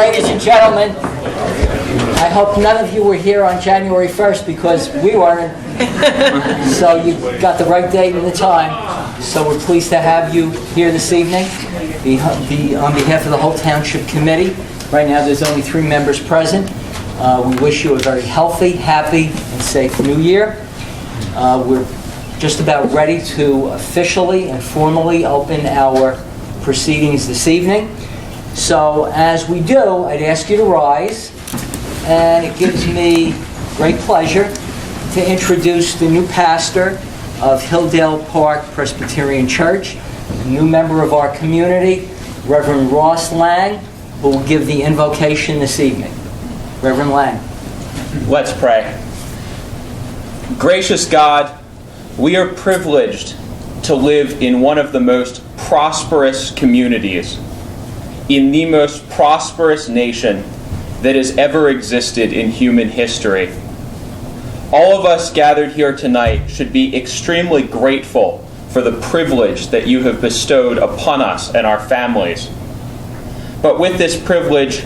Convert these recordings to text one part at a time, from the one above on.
ladies and gentlemen, I hope none of you were here on January 1st because we weren't. So you got the right date and the time. So we're pleased to have you here this evening. On behalf of the whole Township Committee, right now there's only 3 members present. We wish you a very healthy, happy, and safe New Year. We're just about ready to officially and formally open our proceedings this evening. So as we do, I'd ask you to rise, and it gives me great pleasure to introduce the new pastor of Hilldale Park Presbyterian Church, a new member of our community, Reverend Ross Lang, who will give the invocation this evening. Reverend Lang. Let's pray. Gracious God, we are privileged to live in one of the most prosperous communities, in the most prosperous nation that has ever existed in human history. All of us gathered here tonight should be extremely grateful for the privilege that you have bestowed upon us and our families. But with this privilege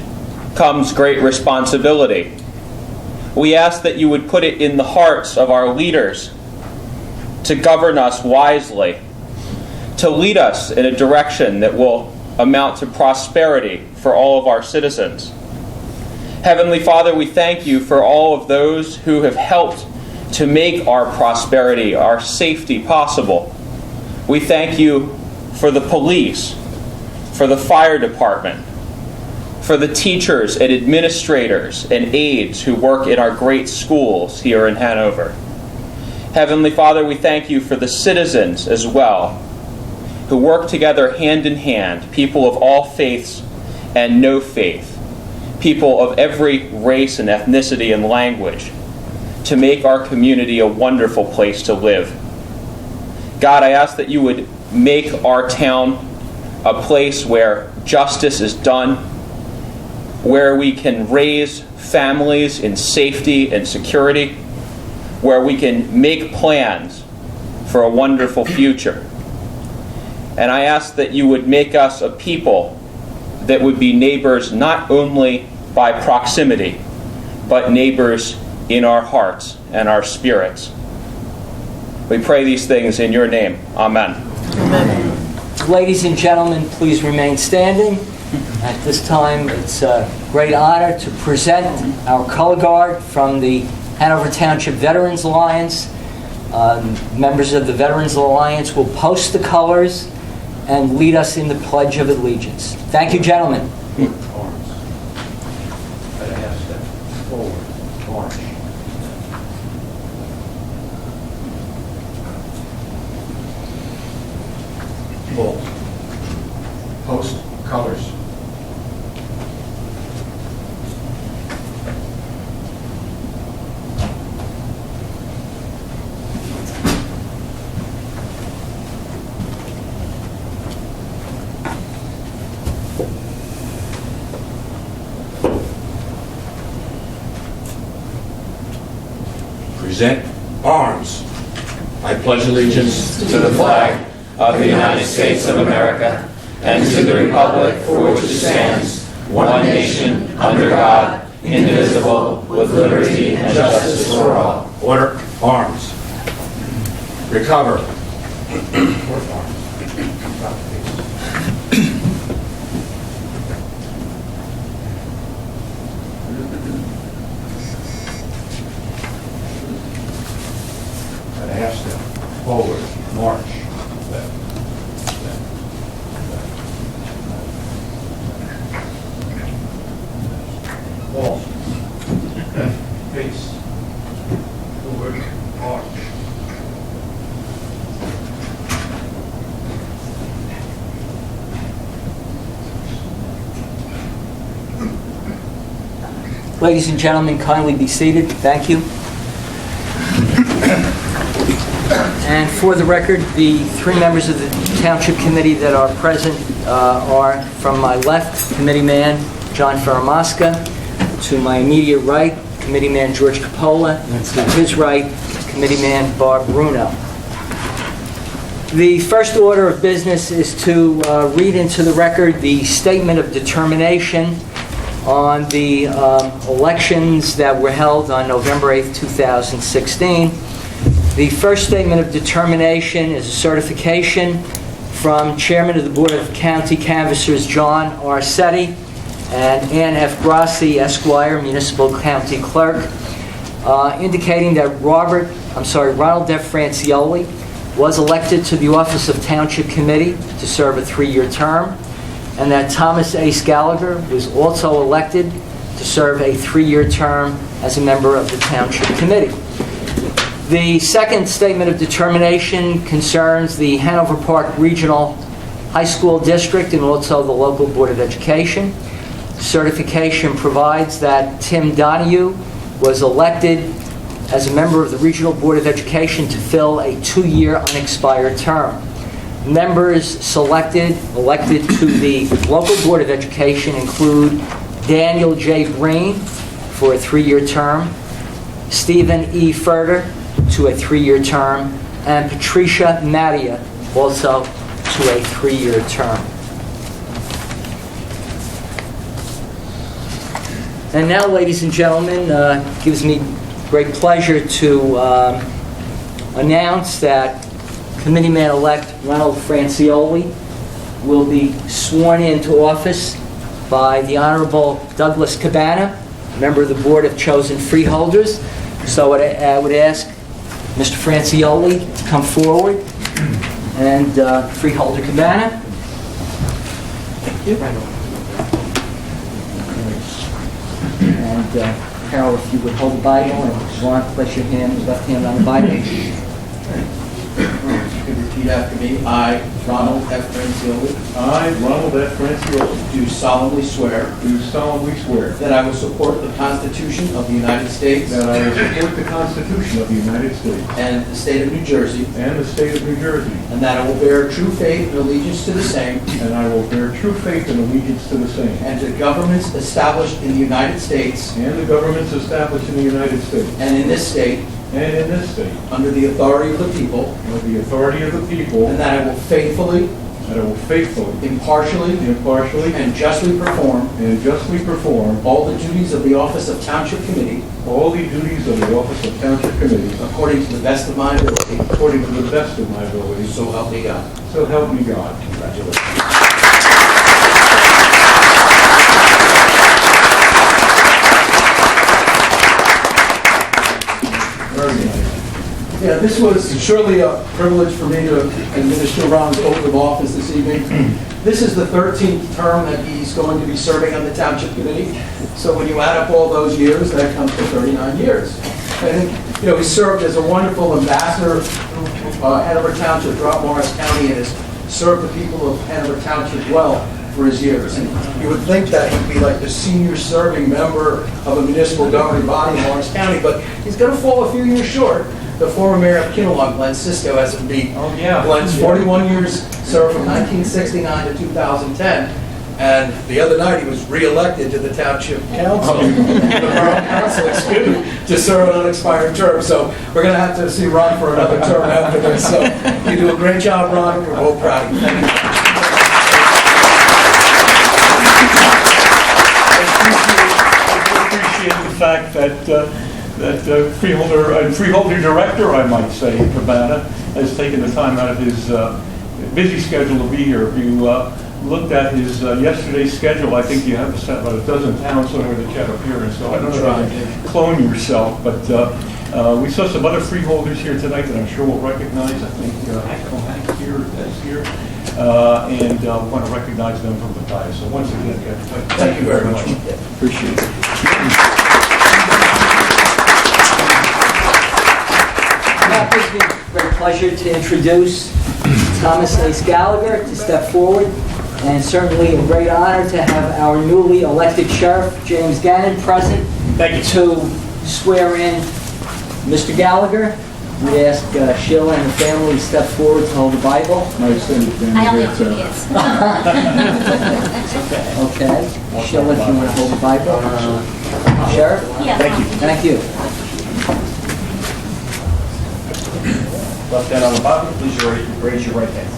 comes great responsibility. We ask that you would put it in the hearts of our leaders to govern us wisely, to lead us in a direction that will amount to prosperity for all of our citizens. Heavenly Father, we thank you for all of those who have helped to make our prosperity, our safety possible. We thank you for the police, for the fire department, for the teachers and administrators and aides who work in our great schools here in Hanover. Heavenly Father, we thank you for the citizens as well, who work together hand in hand, people of all faiths and no faith, people of every race and ethnicity and language, to make our community a wonderful place to live. God, I ask that you would make our town a place where justice is done, where we can raise families in safety and security, where we can make plans for a wonderful future. And I ask that you would make us a people that would be neighbors not only by proximity, but neighbors in our hearts and our spirits. We pray these things in your name. Amen. Amen. Ladies and gentlemen, please remain standing. At this time, it's a great honor to present our color guard from the Hanover Township Veterans Alliance. Members of the Veterans Alliance will post the colors and lead us in the Pledge of Allegiance. Thank you, gentlemen. Post colors. Present arms. I pledge allegiance to the flag of the United States of America and to the republic for which it stands, one nation, under God, indivisible, with liberty and justice for all. Order. Arms. Recover. At half step. Forward. March. Wall. Face. Forward. March. Ladies and gentlemen, kindly be seated. Thank you. And for the record, the 3 members of the Township Committee that are present are, from my left, Committeeman John Faramasca, to my immediate right, Committeeman George Capola, and to his right, Committeeman Barb Bruno. The first order of business is to read into the record the statement of determination on the elections that were held on November 8th, 2016. The first statement of determination is a certification from Chairman of the Board of County Canvassers John R. Setti and Ann F. Grassi, Esquire, Municipal County Clerk, indicating that Ronald F. Francioli was elected to the office of Township Committee to serve a 3-year term, and that Thomas Ace Gallagher was also elected to serve a 3-year term as a member of the Township Committee. The second statement of determination concerns the Hanover Park Regional High School District and also the local Board of Education. Certification provides that Tim Donahue was elected as a member of the Regional Board of Education to fill a 2-year unexpired term. Members elected to the local Board of Education include Daniel J. Breen for a 3-year term, Stephen E. Furter to a 3-year term, and Patricia Mattia also to a 3-year term. And now, ladies and gentlemen, it gives me great pleasure to announce that Committeeman-elect Ronald Francioli will be sworn into office by the Honorable Douglas Cabana, member of the Board of Chosen Freeholders. So I would ask Mr. Francioli to come forward, and Freeholder Cabana. Thank you. And Carol, if you would hold the Bible, and Ron, place your left hand on the Bible. You can repeat after me. I, Ronald F. Francioli, I, Ronald F. Francioli, do solemnly swear do solemnly swear that I will support the Constitution of the United States that I will support the Constitution of the United States and the state of New Jersey, and the state of New Jersey, and that I will bear true faith and allegiance to the same and I will bear true faith and allegiance to the same, and to governments established in the United States and the governments established in the United States and in this state and in this state, under the authority of the people, with the authority of the people, and that I will faithfully, impartially, and justly perform justly perform all the duties of the office of Township Committee all the duties of the office of Township Committee according to the best of my ability. according to the best of my ability. So help me God. So help me God. Congratulations. Very nice. Yeah, this was surely a privilege for me to administer Ron's oath of office this evening. This is the 13th term that he's going to be serving on the Township Committee. So when you add up all those years, that comes to 39 years. And, you know, he served as a wonderful ambassador through Hanover Township, throughout Morris County, and has served the people of Hanover Township well for his years. And you would think that he'd be like the senior serving member of a municipal governing body in Morris County, but he's going to fall a few years short. The former mayor of Kinnelon, Glenn Cisco, hasn't beat Glenn's 41 years served from 1969 to 2010. And the other night, he was re-elected to the Township Council, the Borough Council, to serve an unexpired term. So we're going to have to see Ron for another term after this. So you do a great job, Ron. We're both proud of you. Thank you. I appreciate the fact that freeholder director, I might say, Cabana, has taken the time out of his busy schedule to be here. If you looked at his yesterday's schedule, I think you have about a dozen towns somewhere that you have appearance. So I don't know if you can clone yourself, but we saw some other freeholders here tonight that I'm sure we'll recognize. I think Hank here, that's here. And want to recognize them from the dais. So once again, Thank you very much. Appreciate it. Now it gives me great pleasure to introduce Thomas Ace Gallagher to step forward, and certainly a great honor to have our newly elected sheriff, James Gannon, present. Thank you. To swear in Mr. Gallagher. We ask Sheila and the family to step forward to hold the Bible. I only have 2 kids. Okay. Sheila, if you want to hold the Bible. Sheriff? Yeah. Thank you. Left hand on the Bible, please raise your right hand.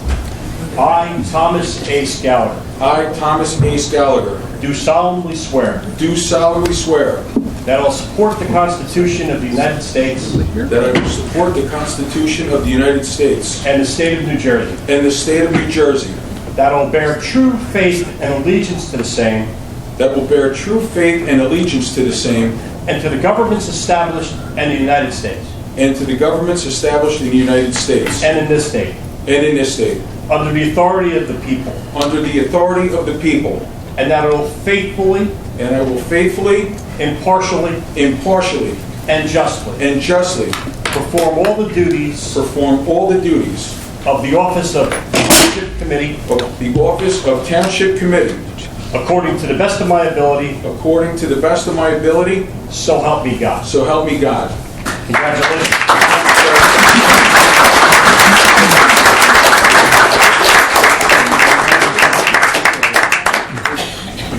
I, Thomas A. Gallagher, I, Thomas A. Gallagher, do solemnly swear do solemnly swear that I will support the Constitution of the United States that I will support the Constitution of the United States and the state of New Jersey, and the state of New Jersey, that I will bear true faith and allegiance to the same that will bear true faith and allegiance to the same, and to the governments established in the United States and to the governments established in the United States and in this state, and in this state, under the authority of the people, under the authority of the people, and that I will faithfully, and I will faithfully, impartially, impartially, and justly perform all the duties perform all the duties of the office of Township Committee of the office of Township Committee according to the best of my ability, according to the best of my ability, so help me God. so help me God. Congratulations.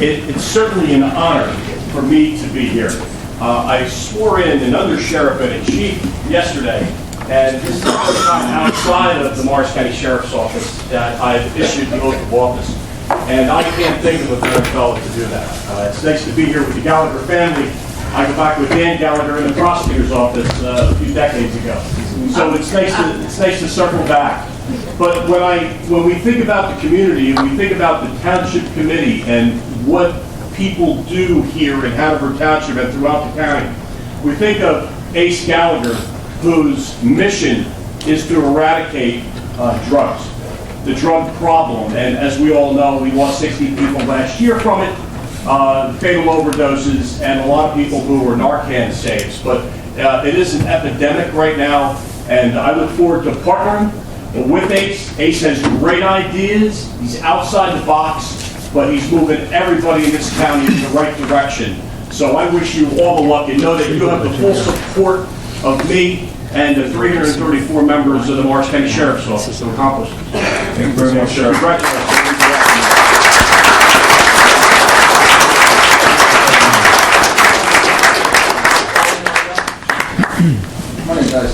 It's certainly an honor for me to be here. I swore in an under-sheriff and a chief yesterday, and this is the first time outside of the Morris County Sheriff's Office that I've issued the oath of office. And I can't think of a better fellow to do that. It's nice to be here with the Gallagher family. I go back with Dan Gallagher in the prosecutor's office a few decades ago. So it's nice to circle back. But when we think about the community and we think about the Township Committee and what people do here in Hanover Township and throughout the county, we think of Ace Gallagher, whose mission is to eradicate drugs, the drug problem. And as we all know, we lost 60 people last year from it, fatal overdoses, and a lot of people who were Narcan saves. But it is an epidemic right now, and I look forward to partnering with Ace. Ace has great ideas. He's outside the box, but he's moving everybody in this county in the right direction. So I wish you all the luck, and know that you have the full support of me and the 334 members of the Morris County Sheriff's Office to accomplish this. Thank you very much, Sheriff. Congratulations. Morning, guys.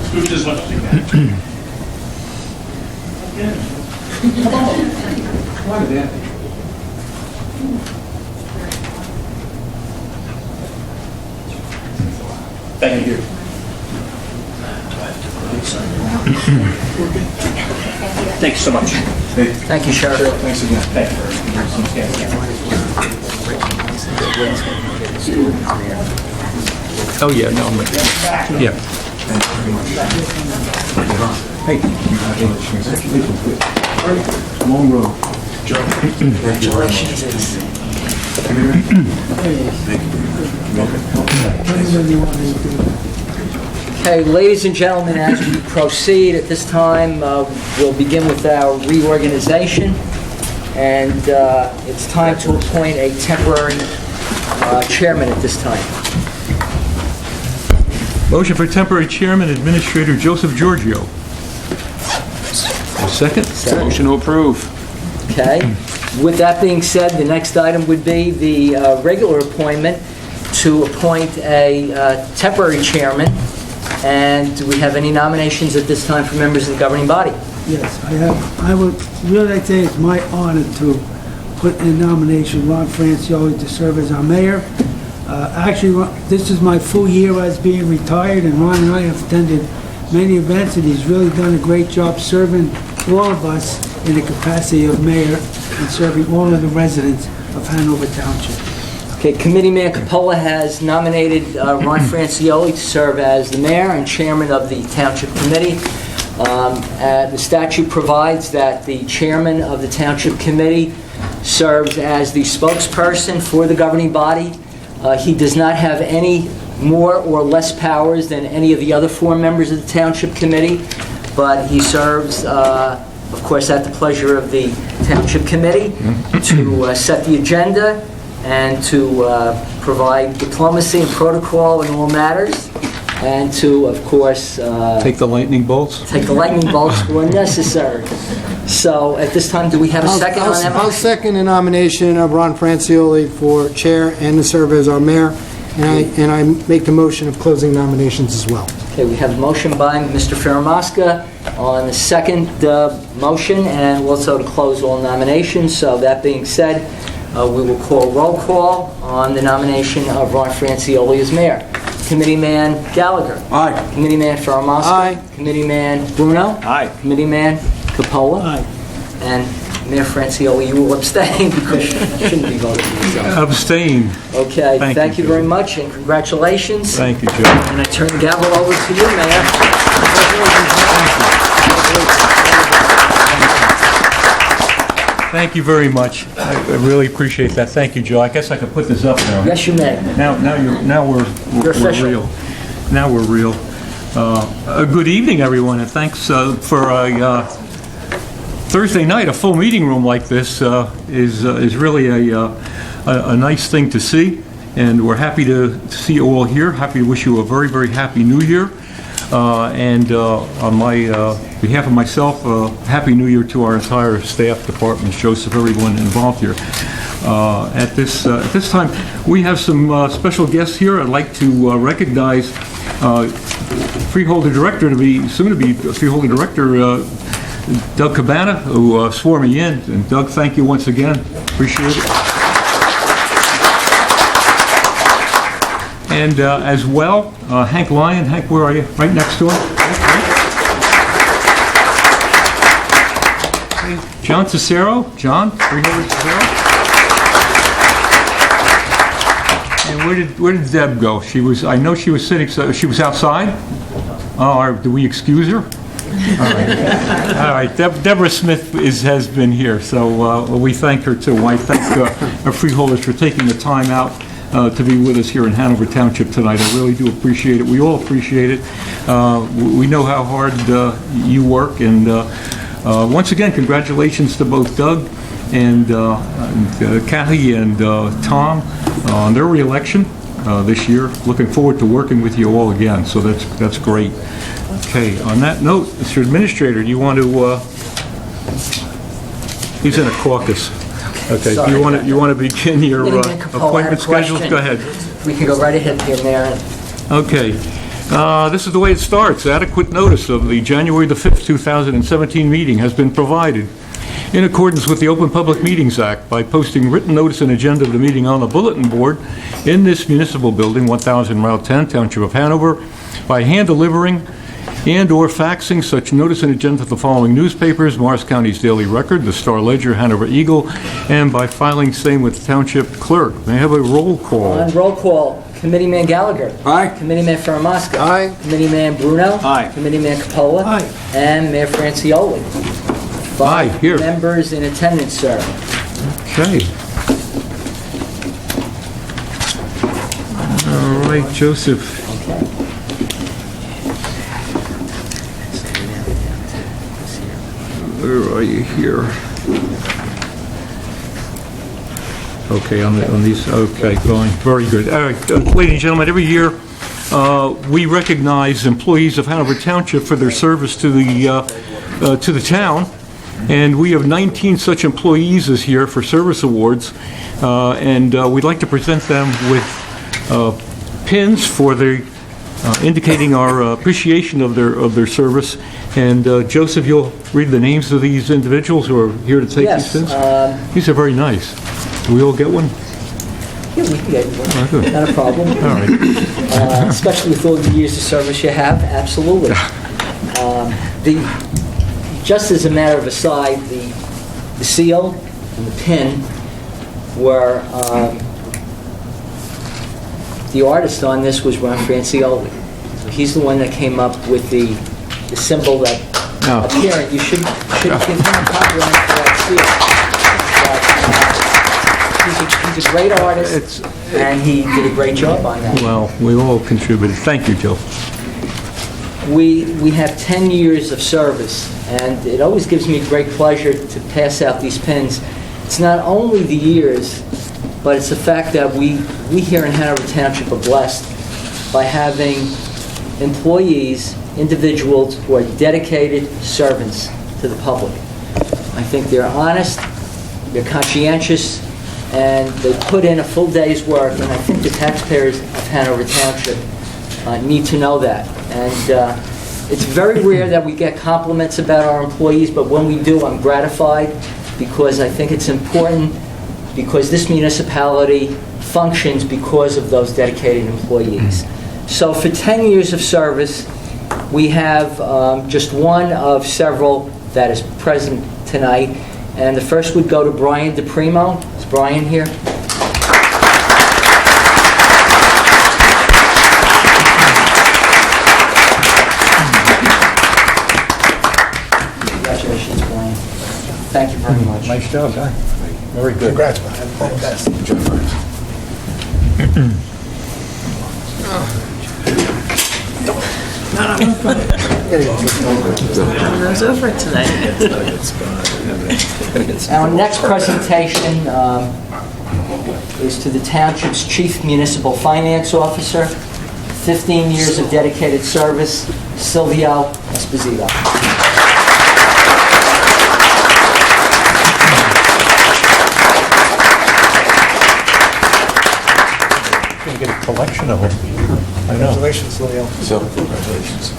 Scooch as much as you can. Come on, Dan. Thank you. Thanks so much. Thank you, Sheriff. Thanks again. Thank you very much. Oh, yeah, no, I'm ready. Yeah. Hey. Long road. Okay, ladies and gentlemen, as we proceed at this time, we'll begin with our reorganization. And it's time to appoint a temporary chairman at this time. Motion for temporary chairman, Administrator Joseph Giorgio. A second? Motion to approve. Okay. With that being said, the next item would be the regular appointment to appoint a temporary chairman. And do we have any nominations at this time for members of the governing body? Yes, I have. I would really like to say it's my honor to put in nomination Ron Francioli to serve as our mayor. Actually, this is my full year as being retired, and Ron and I have attended many events, and he's really done a great job serving all of us in the capacity of mayor and serving all of the residents of Hanover Township. Okay, Committeeman Capola has nominated Ron Francioli to serve as the mayor and chairman of the Township Committee. The statute provides that the chairman of the Township Committee serves as the spokesperson for the governing body. He does not have any more or less powers than any of the other four members of the Township Committee, but he serves, of course, at the pleasure of the Township Committee to set the agenda and to provide diplomacy and protocol in all matters, and to, of course, Take the lightning bolts. take the lightning bolts when necessary. So at this time, do we have a second on that I'll motion? second the nomination of Ron Francioli for chair and to serve as our mayor, and I make the motion of closing nominations as well. Okay, we have a motion by Mr. Faramasca on the second motion, and also to close all nominations. So that being said, we will call roll call on the nomination of Ron Francioli as mayor. Committeeman Gallagher. Aye. Committeeman Faramasca. Aye. Committeeman Bruno. Aye. Committeeman Capola. Aye. And Mayor Francioli, you will abstain because you shouldn't be voting for yourself. Abstain. Okay, thank you Joe. very much, and congratulations. Thank you, Joe. And I turn the gavel over to you, Mayor. Thank you very much. I really appreciate that. Thank you, Joe. I guess I could put this up now. Yes, you may. Now we're official. real. Now we're real. Good evening, everyone, and thanks for a Thursday night. A full meeting room like this is really a nice thing to see, and we're happy to see you all here. Happy to wish you a very, very happy New Year. And on my behalf of myself, Happy New Year to our entire staff, departments, Joseph, everyone involved here. At this time, we have some special guests here. I'd like to recognize Freeholder Director, soon to be Freeholder Director, Doug Cabana, who swore me in. And Doug, thank you once again. Appreciate it. And as well, Hank Lyon. Hank, where are you? Right next to him. Okay. John Cicero. John, Freeholder Cicero. And where did Deb go? I know she was sitting, so she was outside? Oh, do we excuse her? All right. Deborah Smith has been here, so we thank her too. I thank our freeholders for taking the time out to be with us here in Hanover Township tonight. I really do appreciate it. We all appreciate it. We know how hard you work, and once again, congratulations to both Doug and Kathy and Tom on their re-election this year. Looking forward to working with you all again, so that's great. Okay, on that note, Mr. Administrator, do you want to, he's in a caucus. Okay, Sorry. you want to begin your Committeeman Capola, I have a appointment schedules? question. Go ahead. We can go right ahead here, Mayor. Okay, this is the way it starts. Adequate notice of the January the 5th, 2017 meeting has been provided in accordance with the Open Public Meetings Act by posting written notice and agenda of the meeting on the bulletin board in this municipal building, 1000 Route 10, Township of Hanover, by hand delivering and/or faxing such notice and agenda to the following newspapers: Morris County's Daily Record, the Star Ledger, Hanover Eagle, and by filing same with Township Clerk. May I have a roll call? On roll call, Committeeman Gallagher. Aye. Committeeman Faramasca. Aye. Committeeman Bruno. Aye. Committeeman Capola. Aye. And Mayor Francioli. Aye, here. 5 members in attendance, sir. Okay. All right, Joseph. Where are you here? Okay, on these, okay, going, very good. All right, ladies and gentlemen, every year we recognize employees of Hanover Township for their service to the town, and we have 19 such employees this year for service awards, and we'd like to present them with pins for the indicating our appreciation of their service. And Joseph, you'll read the names of these individuals who are here to take Yes, these pins? These are very nice. Do we all get one? Yeah, we can get one. Oh, good. Not a problem. All right. Especially with all the years of service you have, absolutely. Just as a matter of aside, the seal and the pin were, the artist on this was Ron Francioli. So he's the one that came up with the symbol that No. appearing. You should give him a compliment for that seal. He's a great artist, and he did a great job on that. Well, we all contributed. Thank you, Joe. We have 10 years of service, and it always gives me great pleasure to pass out these pins. It's not only the years, but it's the fact that we here in Hanover Township are blessed by having employees, individuals who are dedicated servants to the public. I think they're honest, they're conscientious, and they put in a full day's work, and I think the taxpayers of Hanover Township need to know that. And it's very rare that we get compliments about our employees, but when we do, I'm gratified because I think it's important, because this municipality functions because of those dedicated employees. So for 10 years of service, we have just one of several that is present tonight. And the first would go to Brian DePrimo. Is Brian here? Congratulations, Brian. Thank you very much. Nice job, guy. Very good. Congrats, man. Our next presentation is to the Township's Chief Municipal Finance Officer, 15 years of dedicated service, Silvio Esposito. Gonna get a collection of them. I know. Congratulations, Leo. So, congratulations.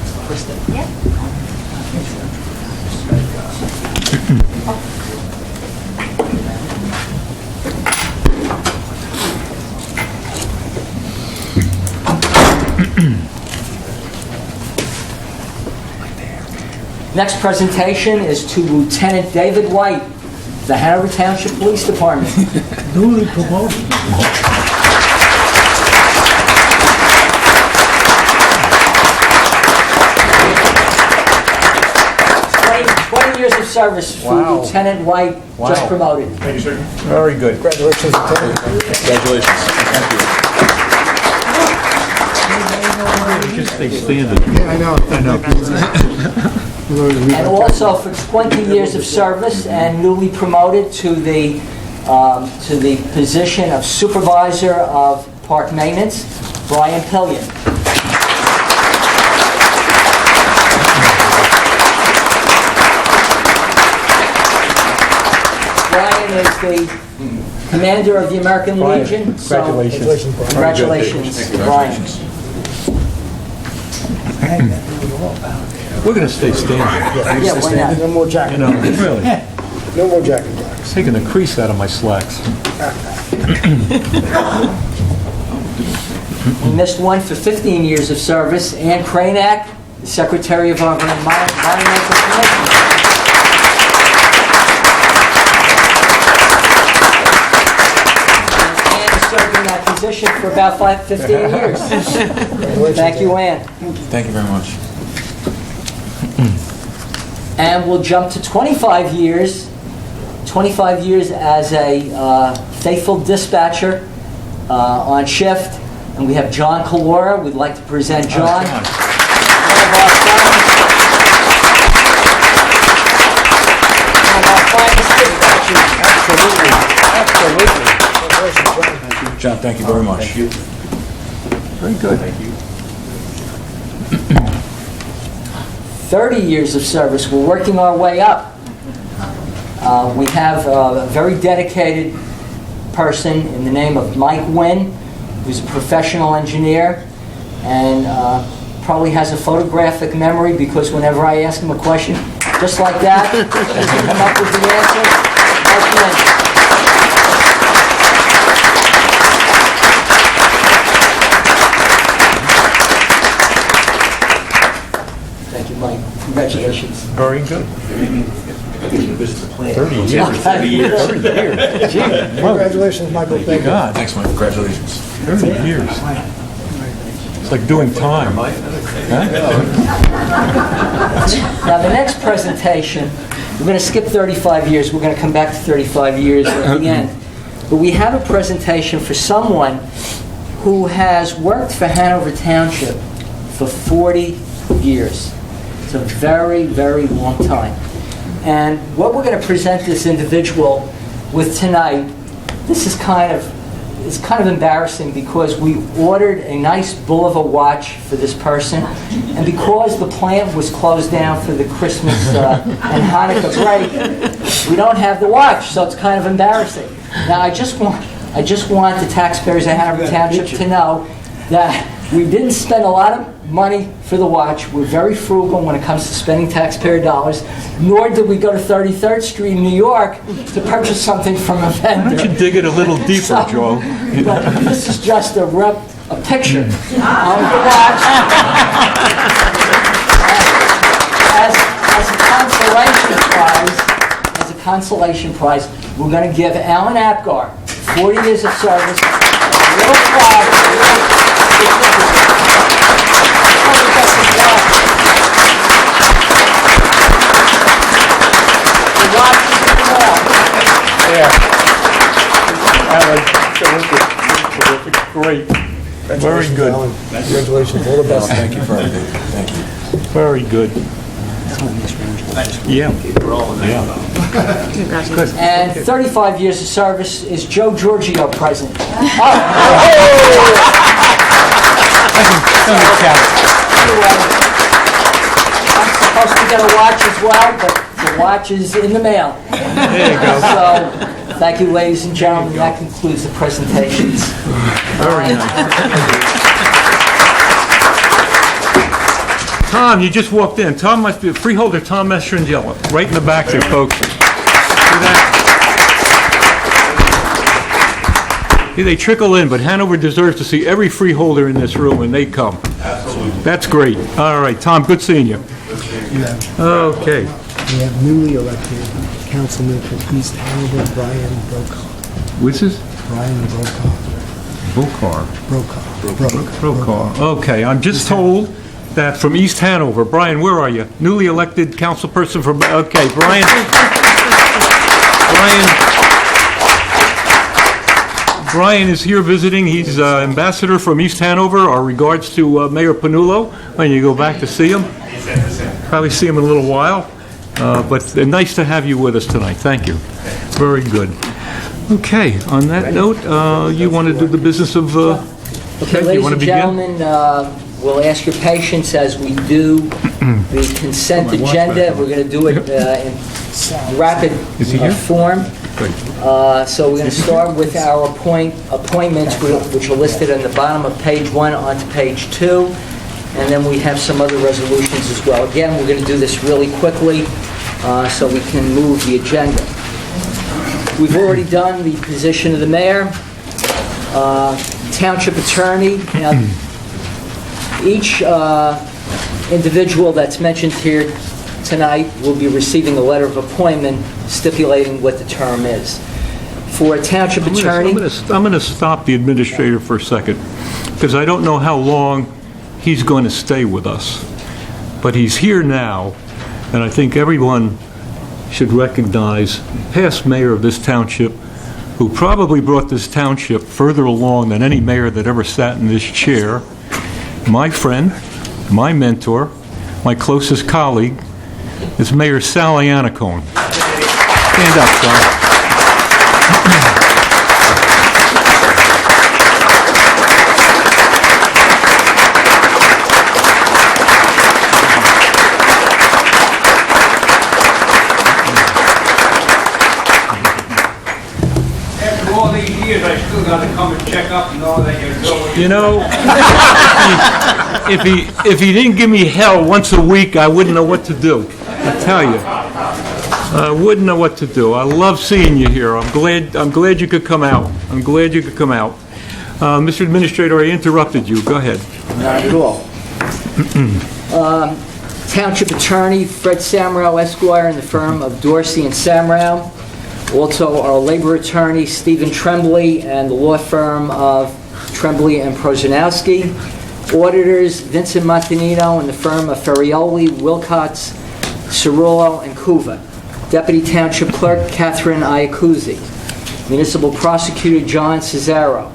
Next presentation is to Lieutenant David White, the Hanover Township Police Department. Newly promoted. 20 years of service for Wow. Lieutenant White, just Wow. promoted. Thank you, sir. Very good. Congratulations, Lieutenant. Congratulations. Thank you. Just stay standing. Yeah, I know. And also for 20 years of service and newly promoted to the position of Supervisor of Park Maintenance, Brian Pillion. Brian is the commander of the American Legion. so- Congratulations. Congratulations, Brian. We're gonna stay standing. Yeah, why not? No more You jacket. know, really. No more jacket blacks. It's taking the crease out of my slacks. We missed one for 15 years of service, Ann Kranak, the Secretary of our Environmental Commission. Ann has served in that position for about 15 years. Thank you, Ann. Thank you very much. And we'll jump to 25 years. 25 years as a faithful dispatcher on shift. And we have John Calora. We'd like to present John. One of our finest dispatchers. Absolutely. John, thank you very much. Thank you. Very good. 30 years of service. We're working our way up. We have a very dedicated person in the name of Mike Wynn, who's a professional engineer and probably has a photographic memory, because whenever I ask him a question, just like that, he can come up with the answer. Mike Wynn. Thank you, Mike. Congratulations. Very good. 30 years. 30 years. 30 years. Gee, mother. Congratulations, Michael. Thank you. God, Thanks, Mike. Congratulations. 30 years. It's like doing time. Huh? Now, the next presentation, we're going to skip 35 years. We're going to come back to 35 years at the end. But we have a presentation for someone who has worked for Hanover Township for 40 years. It's a very, very long time. And what we're going to present this individual with tonight, this is kind of embarrassing, because we ordered a nice Bulova watch for this person, and because the plant was closed down for the Christmas and Hanukkah break, we don't have the watch, so it's kind of embarrassing. Now, I just want the taxpayers of Hanover Township to know that We didn't spend a lot of money for the watch. We're very frugal when it comes to spending taxpayer dollars, nor did we go to 33rd Street in New York to purchase something from a vendor. Why don't you dig it a little deeper, Joe? But this is just a picture of the watch. As a consolation prize, we're going to give Alan Apgar 40 years of service, a little plaque, a little certificate. The watch is in the mail. Alan, terrific, great. Very good. Alan. Congratulations, all the best. Thank you for everything. Thank you. Very good. Yeah. And 35 years of service is Joe Giorgio present. Anyway, I'm supposed to get a watch as well, but the watch is in the mail. There you go. So, thank you, ladies and gentlemen. That concludes the presentations. Very nice. Tom, you just walked in. Tom must be freeholder Tom Mastrangelo, right in the back there, folks. See that? See, they trickle in, but Hanover deserves to see every freeholder in this room, and they come. Absolutely. That's great. All right, Tom, good seeing you. Okay. We have newly elected councilman from East Hanover, Brian Brokaw. What's this? Brian Brokaw. Brokaw. Okay, I'm just told that from East Hanover. Brian, where are you? Newly elected councilperson from, okay, Brian. Brian is here visiting. He's ambassador from East Hanover. Our regards to Mayor Panullo when you go back to see him. Probably see him in a little while. But nice to have you with us tonight. Thank you. Very good. Okay, on that note, you want to do the business of... Okay, you ladies want to and begin? gentlemen, we'll ask your patience as we do the consent agenda. We're going to do it in rapid form. So we're going to start with our appointments, which are listed on the bottom of page 1 onto page 2. And then we have some other resolutions as well. Again, we're going to do this really quickly so we can move the agenda. We've already done the position of the mayor, township attorney. Now, each individual that's mentioned here tonight will be receiving a letter of appointment stipulating what the term is. For a township attorney... I'm going to stop the administrator for a second, because I don't know how long he's going to stay with us. But he's here now, and I think everyone should recognize past mayor of this township, who probably brought this township further along than any mayor that ever sat in this chair, my friend, my mentor, my closest colleague, is Mayor Sally Anacone. Stand up, Sally. After all these years, I still got to come and check up and know that you're doing. You know, if he didn't give me hell once a week, I wouldn't know what to do. I tell you, I wouldn't know what to do. I love seeing you here. I'm glad you could come out. I'm glad you could come out. Mr. Administrator, I interrupted you. Go ahead. Not at all. Township Attorney Fred Samrow, Esquire, in the firm of Dorsey and Samrow. Also, our Labor Attorney Stephen Tremblay and the law firm of Tremblay and Prozanowski. Auditors Vincent Montanino and the firm of Ferrioli, Wilcox, Cerullo, and Cuva. Deputy Township Clerk Catherine Iacuzzi. Municipal Prosecutor John Cesaro.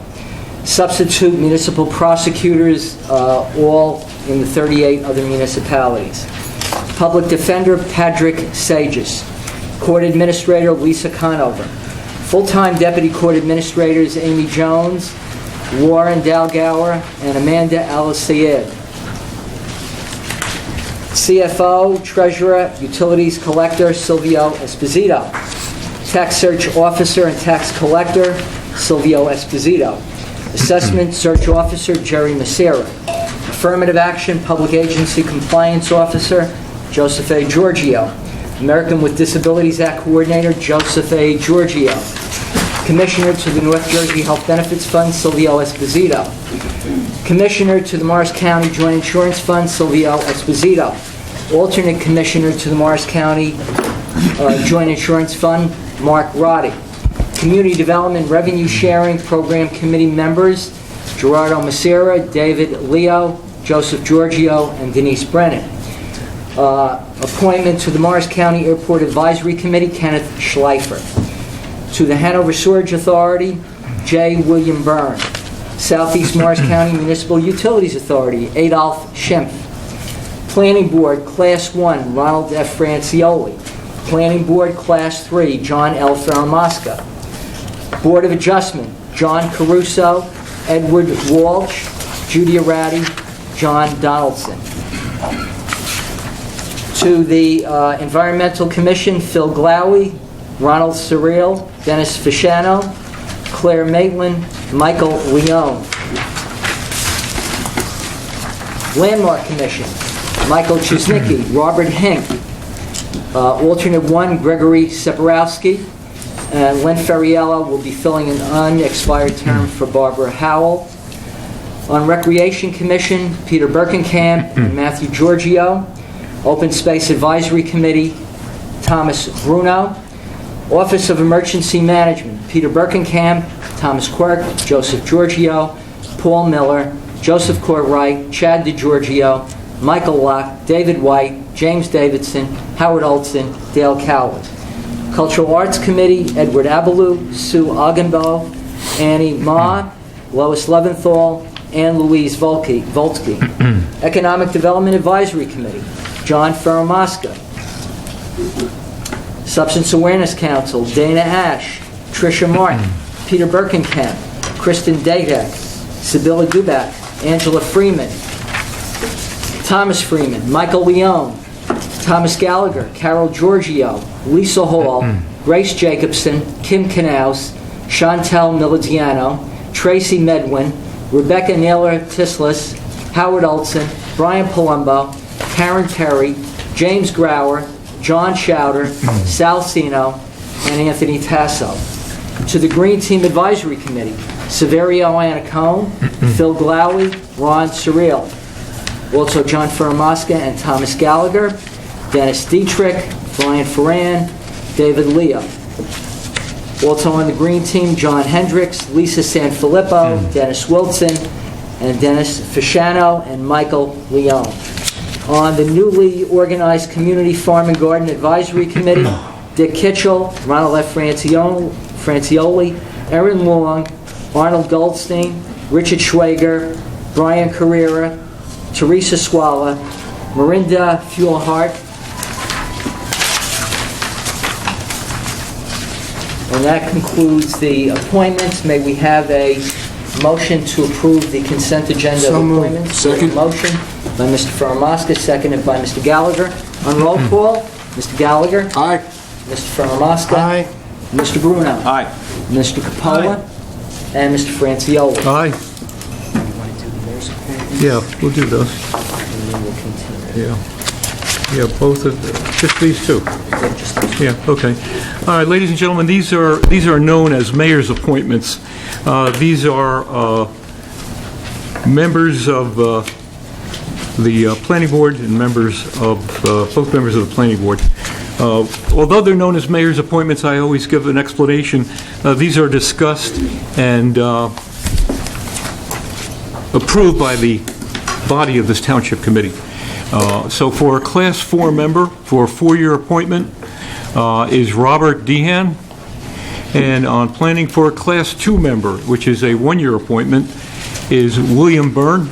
Substitute municipal prosecutors, all in the 38 other municipalities. Public Defender Patrick Sages. Court Administrator Lisa Conover. Full-time Deputy Court Administrators Amy Jones, Warren Dalgower, and Amanda Al-Sayed. CFO, Treasurer, Utilities Collector Silvio Esposito. Tax Search Officer and Tax Collector Silvio Esposito. Assessment Search Officer, Jerry Macera. Affirmative Action Public Agency Compliance Officer, Joseph A. Giorgio. American with Disabilities Act Coordinator, Joseph A. Giorgio. Commissioner to the North Jersey Health Benefits Fund, Silvio Esposito. Commissioner to the Morris County Joint Insurance Fund, Silvio Esposito. Alternate Commissioner to the Morris County Joint Insurance Fund, Mark Roddy. Community Development Revenue Sharing Program Committee members, Gerardo Macera, David Leo, Joseph Giorgio, and Denise Brennan. Appointment to the Morris County Airport Advisory Committee, Kenneth Schleifer. To the Hanover Sewerage Authority, J. William Byrne. Southeast Morris County Municipal Utilities Authority, Adolph Schimpf. Planning Board, Class 1, Ronald F. Francioli. Planning Board, Class 3, John L. Faramasca. Board of Adjustment, John Caruso, Edward Walsh, Judy Arati, John Donaldson. To the Environmental Commission, Phil Glowy, Ronald Surreal, Dennis Fasciano, Claire Maitland, Michael Leone. Landmark Commission, Michael Chesnicki, Robert Hink. Alternate 1, Gregory Separowski. Len Ferriello will be filling an unexpired term for Barbara Howell. On Recreation Commission, Peter Birkenkamp and Matthew Giorgio. Open Space Advisory Committee, Thomas Bruno. Office of Emergency Management, Peter Birkenkamp, Thomas Quirk, Joseph Giorgio, Paul Miller, Joseph Courtwright, Chad DeGiorgio, Michael Locke, David White, James Davidson, Howard Olson, Dale Coward. Cultural Arts Committee, Edward Abalou, Sue Augenbo, Annie Ma, Lois Leventhal, and Louise Volke. Economic Development Advisory Committee, John Faramasca. Substance Awareness Council, Dana Ash, Tricia Martin, Peter Birkenkamp, Kristen Dagak, Sibylla Dubak, Angela Freeman, Thomas Freeman, Michael Leone, Thomas Gallagher, Carol Giorgio, Lisa Hall, Grace Jacobson, Kim Knaus, Chantel Miliziano, Tracy Medwin, Rebecca Naylor Tislis, Howard Olson, Brian Palumbo, Karen Perry, James Grauer, John Schauder, Sal Sino, and Anthony Tasso. To the Green Team Advisory Committee, Severio Anacone, Phil Glowy, Ron Surreal. Also John Faramasca and Thomas Gallagher, Dennis Dietrich, Brian Ferran, David Leo. Also on the Green Team, John Hendricks, Lisa Sanfilippo, Dennis Wilson, and Dennis Fasciano, and Michael Leone. On the newly organized Community Farm and Garden Advisory Committee, Dick Kitchell, Ronald F. Francioli, Erin Long, Arnold Goldstein, Richard Schwager, Brian Carrera, Teresa Swala, Marinda Fuelhart, and that concludes the appointments. May we have a motion to approve the consent agenda of appointments? Second. Motion by Mr. Faramasca, seconded by Mr. Gallagher. On roll call, Mr. Gallagher. Aye. Mr. Faramasca. Aye. Mr. Bruno. Aye. Mr. Capola. And Mr. Francioli. Aye. You want to do the mayor's appointments? Yeah, we'll do those. And then we'll continue. Yeah, both of, just these two. Yeah, just those. Yeah, okay. All right, ladies and gentlemen, these are known as mayor's appointments. These are members of the planning board and both members of the planning board. Although they're known as mayor's appointments, I always give an explanation. These are discussed and approved by the body of this township committee. So for a Class 4 member, for a 4-year appointment, is Robert Dehan. And on planning for a Class 2 member, which is a 1-year appointment, is William Byrne.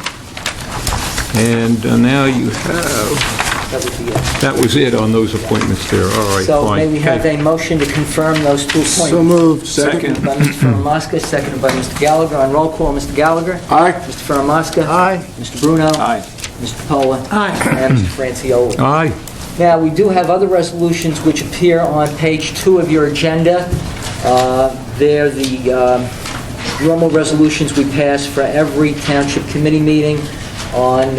And now you have... That would be it. That was it on those appointments there. All right, So fine. may we have a motion to confirm those two appointments? So moved. Seconded by Mr. Faramasca, seconded by Mr. Gallagher. On roll call, Mr. Gallagher. Aye. Mr. Faramasca. Aye. Mr. Bruno. Aye. Mr. Pola. And Mr. Francioli. Aye. Now, we do have other resolutions which appear on page 2 of your agenda. They're the normal resolutions we pass for every township committee meeting on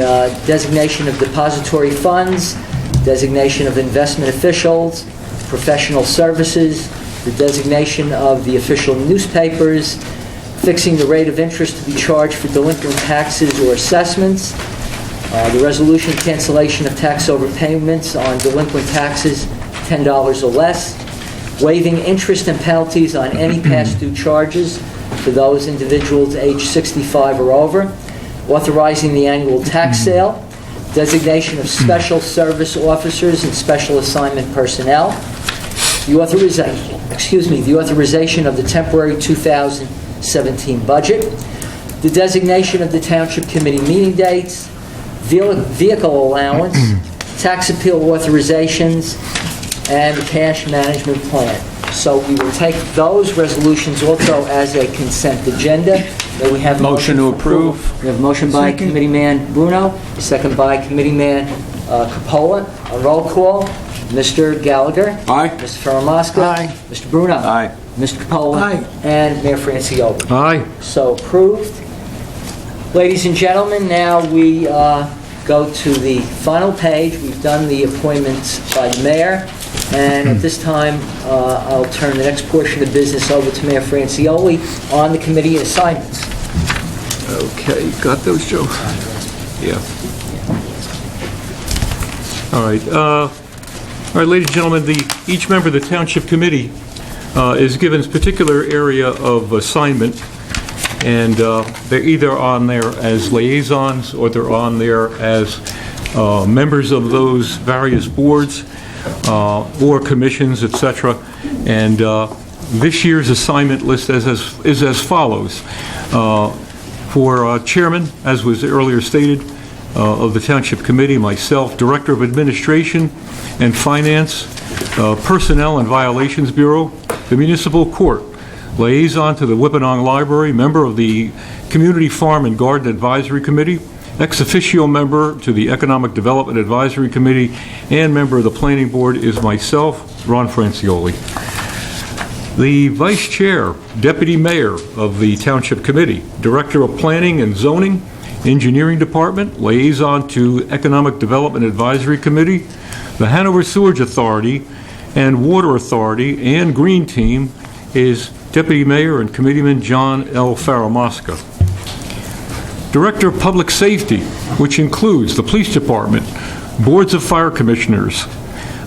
designation of depository funds, designation of investment officials, professional services, the designation of the official newspapers, fixing the rate of interest to be charged for delinquent taxes or assessments, the resolution cancellation of tax overpayments on delinquent taxes, $10 or less, waiving interest and penalties on any past due charges for those individuals aged 65 or over, authorizing the annual tax sale, designation of special service officers and special assignment personnel, the authorization of the temporary 2017 budget, the designation of the township committee meeting dates, vehicle allowance, tax appeal authorizations, and the cash management plan. So we will take those resolutions also as a consent agenda. May we have a Motion to approve. We have a motion by Committeeman Bruno, a second by Committeeman Capola. A roll call. Mr. Gallagher. Aye. Mr. Ferramaska. Aye. Mr. Bruno. Aye. Mr. Capola. Aye. And Mayor Francioli. Aye. So approved. Ladies and gentlemen, now we go to the final page. We've done the appointments by the mayor, and at this time, I'll turn the next portion of business over to Mayor Francioli on the committee assignments. Okay, got those, Joe? Yeah. All right, ladies and gentlemen, each member of the Township Committee is given a particular area of assignment, and they're either on there as liaisons or they're on there as members of those various boards or commissions, etc. And this year's assignment list is as follows. For chairman, as was earlier stated, of the Township Committee, myself, Director of Administration and Finance, Personnel and Violations Bureau, the Municipal Court, liaison to the Whippetong Library, member of the Community Farm and Garden Advisory Committee, ex officio member to the Economic Development Advisory Committee, and member of the Planning Board is myself, Ron Francioli. The Vice Chair, Deputy Mayor of the Township Committee, Director of Planning and Zoning, Engineering Department, liaison to Economic Development Advisory Committee, the Hanover Sewerage Authority and Water Authority and Green Team is Deputy Mayor and Committeeman John L. Faramasca. Director of Public Safety, which includes the Police Department, Boards of Fire Commissioners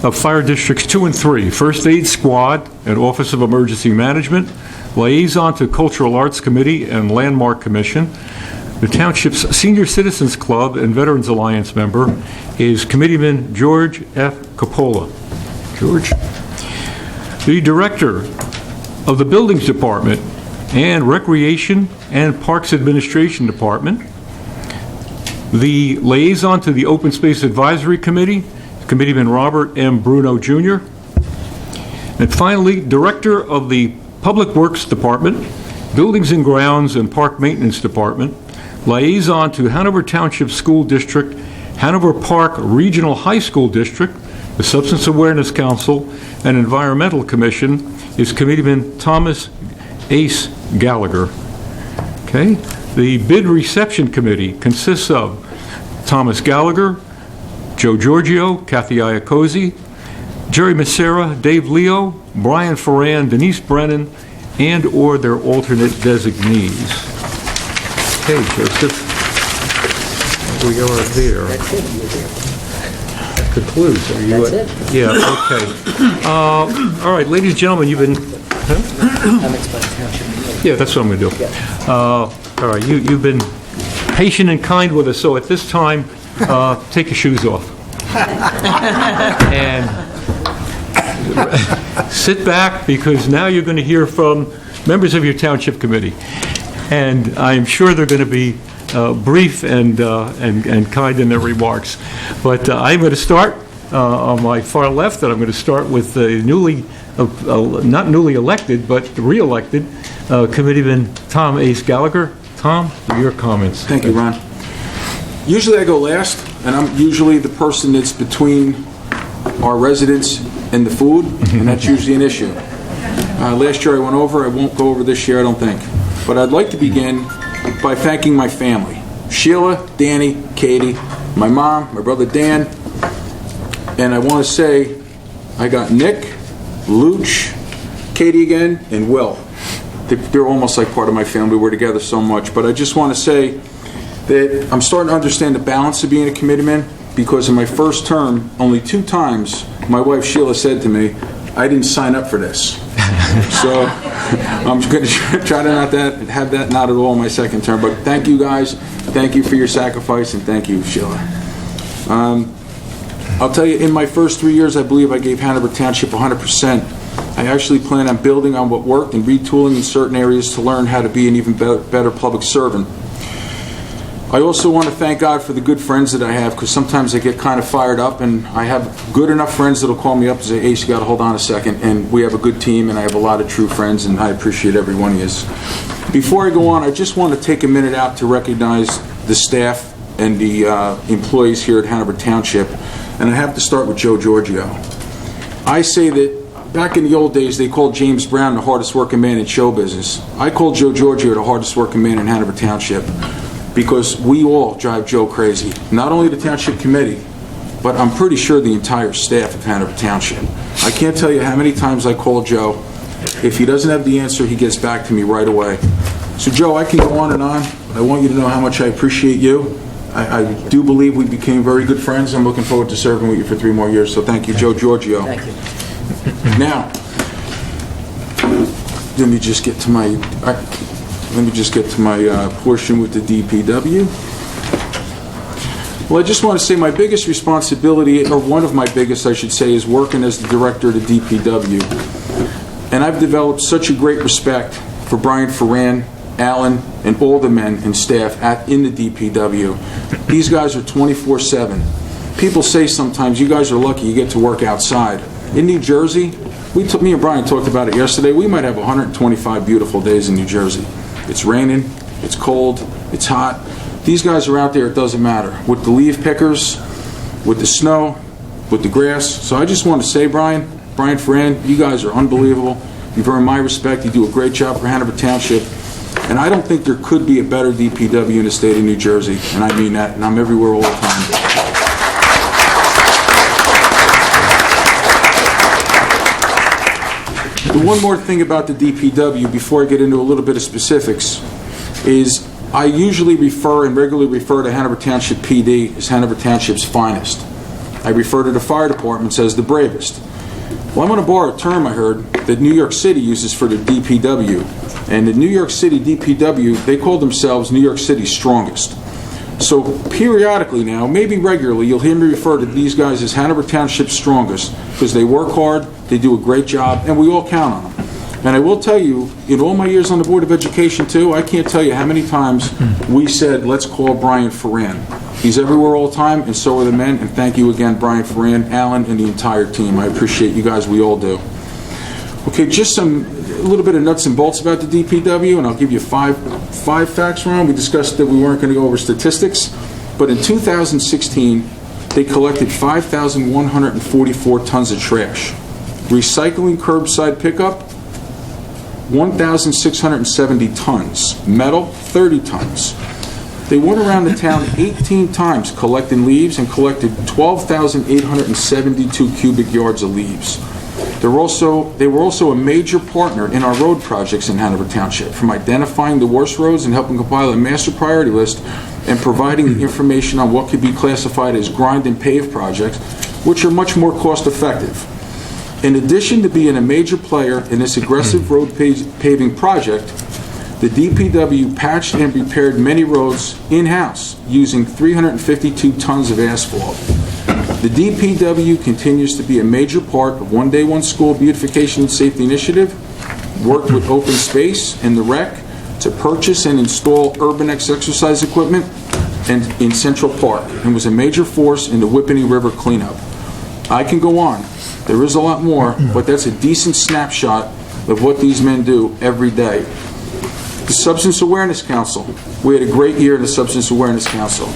of Fire Districts 2 and 3, First Aid Squad and Office of Emergency Management, liaison to Cultural Arts Committee and Landmark Commission. The Township's Senior Citizens Club and Veterans Alliance member is Committeeman George F. Capola. George. The Director of the Buildings Department and Recreation and Parks Administration Department. The liaison to the Open Space Advisory Committee, Committeeman Robert M. Bruno, Jr. And finally, Director of the Public Works Department, Buildings and Grounds and Park Maintenance Department, liaison to Hanover Township School District, Hanover Park Regional High School District, the Substance Awareness Council, and Environmental Commission is Committeeman Thomas Ace Gallagher. Okay. The Bid Reception Committee consists of Thomas Gallagher, Joe Giorgio, Kathy Iacosi, Jerry Macera, Dave Leo, Brian Ferran, Denise Brennan, and or their alternate designees. Okay, Joseph, we are there. That's it. Concludes. Are you? That's it. Yeah. Okay. All right, ladies and gentlemen, you've been. Yeah, that's what I'm going to do. All right, you've been patient and kind with us. So at this time, take your shoes off and sit back, because now you're going to hear from members of your Township Committee. And I'm sure they're going to be brief and kind in their remarks. But I'm going to start on my far left, and I'm going to start with the not newly elected, but re-elected Committeeman Tom Ace Gallagher. Tom, your comments. Thank you, Ron. Usually I go last, and I'm usually the person that's between our residents and the food, and that's usually an issue. Last year I went over. I won't go over this year, I don't think. But I'd like to begin by thanking my family. Sheila, Danny, Katie, my mom, my brother Dan, and I want to say I got Nick, Luch, Katie again, and Will. They're almost like part of my family. We're together so much. But I just want to say that I'm starting to understand the balance of being a committeeman, because in my first term, only 2 times, my wife Sheila said to me, I didn't sign up for this. So I'm going to try to not have that not at all in my second term. But thank you guys. Thank you for your sacrifice, and thank you, Sheila. I'll tell you, in my first 3 years, I believe I gave Hanover Township 100%. I actually plan on building on what worked and retooling in certain areas to learn how to be an even better public servant. I also want to thank God for the good friends that I have, because sometimes I get kind of fired up, and I have good enough friends that'll call me up and say, Ace, you got to hold on a second, and we have a good team, and I have a lot of true friends, and I appreciate every one of you. Before I go on, I just want to take a minute out to recognize the staff and the employees here at Hanover Township, and I have to start with Joe Giorgio. I say that back in the old days, they called James Brown the hardest working man in show business. I call Joe Giorgio the hardest working man in Hanover Township, because we all drive Joe crazy. Not only the Township Committee, but I'm pretty sure the entire staff of Hanover Township. I can't tell you how many times I call Joe. If he doesn't have the answer, he gets back to me right away. So Joe, I can go on and on, but I want you to know how much I appreciate you. I do believe we became very good friends. I'm looking forward to serving with you for 3 more years. So thank you, Joe Giorgio. Thank you. Now, let me just get to my portion with the DPW. Well, I just want to say my biggest responsibility, or one of my biggest, I should say, is working as the director of the DPW. And I've developed such a great respect for Brian Ferran, Alan, and all the men and staff in the DPW. These guys are 24/7. People say sometimes, you guys are lucky you get to work outside. In New Jersey, me and Brian talked about it yesterday, we might have 125 beautiful days in New Jersey. It's raining, it's cold, it's hot. These guys are out there, it doesn't matter. With the leaf pickers, with the snow, with the grass. So I just want to say, Brian Ferran, you guys are unbelievable. You've earned my respect. You do a great job for Hanover Township. And I don't think there could be a better DPW in the state of New Jersey. And I mean that, and I'm everywhere all the time. The one more thing about the DPW before I get into a little bit of specifics is I usually regularly refer to Hanover Township PD as Hanover Township's finest. I refer to the fire departments as the bravest. Well, I'm going to borrow a term I heard that New York City uses for the DPW. And the New York City DPW, they call themselves New York City's strongest. So periodically now, maybe regularly, you'll hear me refer to these guys as Hanover Township's strongest, because they work hard, they do a great job, and we all count on them. And I will tell you, in all my years on the Board of Education too, I can't tell you how many times we said, let's call Brian Ferran. He's everywhere all the time, and so are the men, and thank you again, Brian Ferran, Alan, and the entire team. I appreciate you guys, we all do. Okay, just a little bit of nuts and bolts about the DPW, and I'll give you five facts, Ron. We discussed that we weren't going to go over statistics, but in 2016, they collected 5,144 tons of trash. Recycling curbside pickup, 1,670 tons. Metal, 30 tons. They went around the town 18 times collecting leaves and collected 12,872 cubic yards of leaves. They were also a major partner in our road projects in Hanover Township, from identifying the worst roads and helping compile a master priority list and providing the information on what could be classified as grind and pave projects, which are much more cost effective. In addition to being a major player in this aggressive road paving project, the DPW patched and repaired many roads in-house using 352 tons of asphalt. The DPW continues to be a major part of One Day, One School Beautification and Safety Initiative, worked with Open Space and the Rec to purchase and install UrbanX exercise equipment and in Central Park, and was a major force in the Whippany River cleanup. I can go on. There is a lot more, but that's a decent snapshot of what these men do every day. The Substance Awareness Council. We had a great year in the Substance Awareness Council.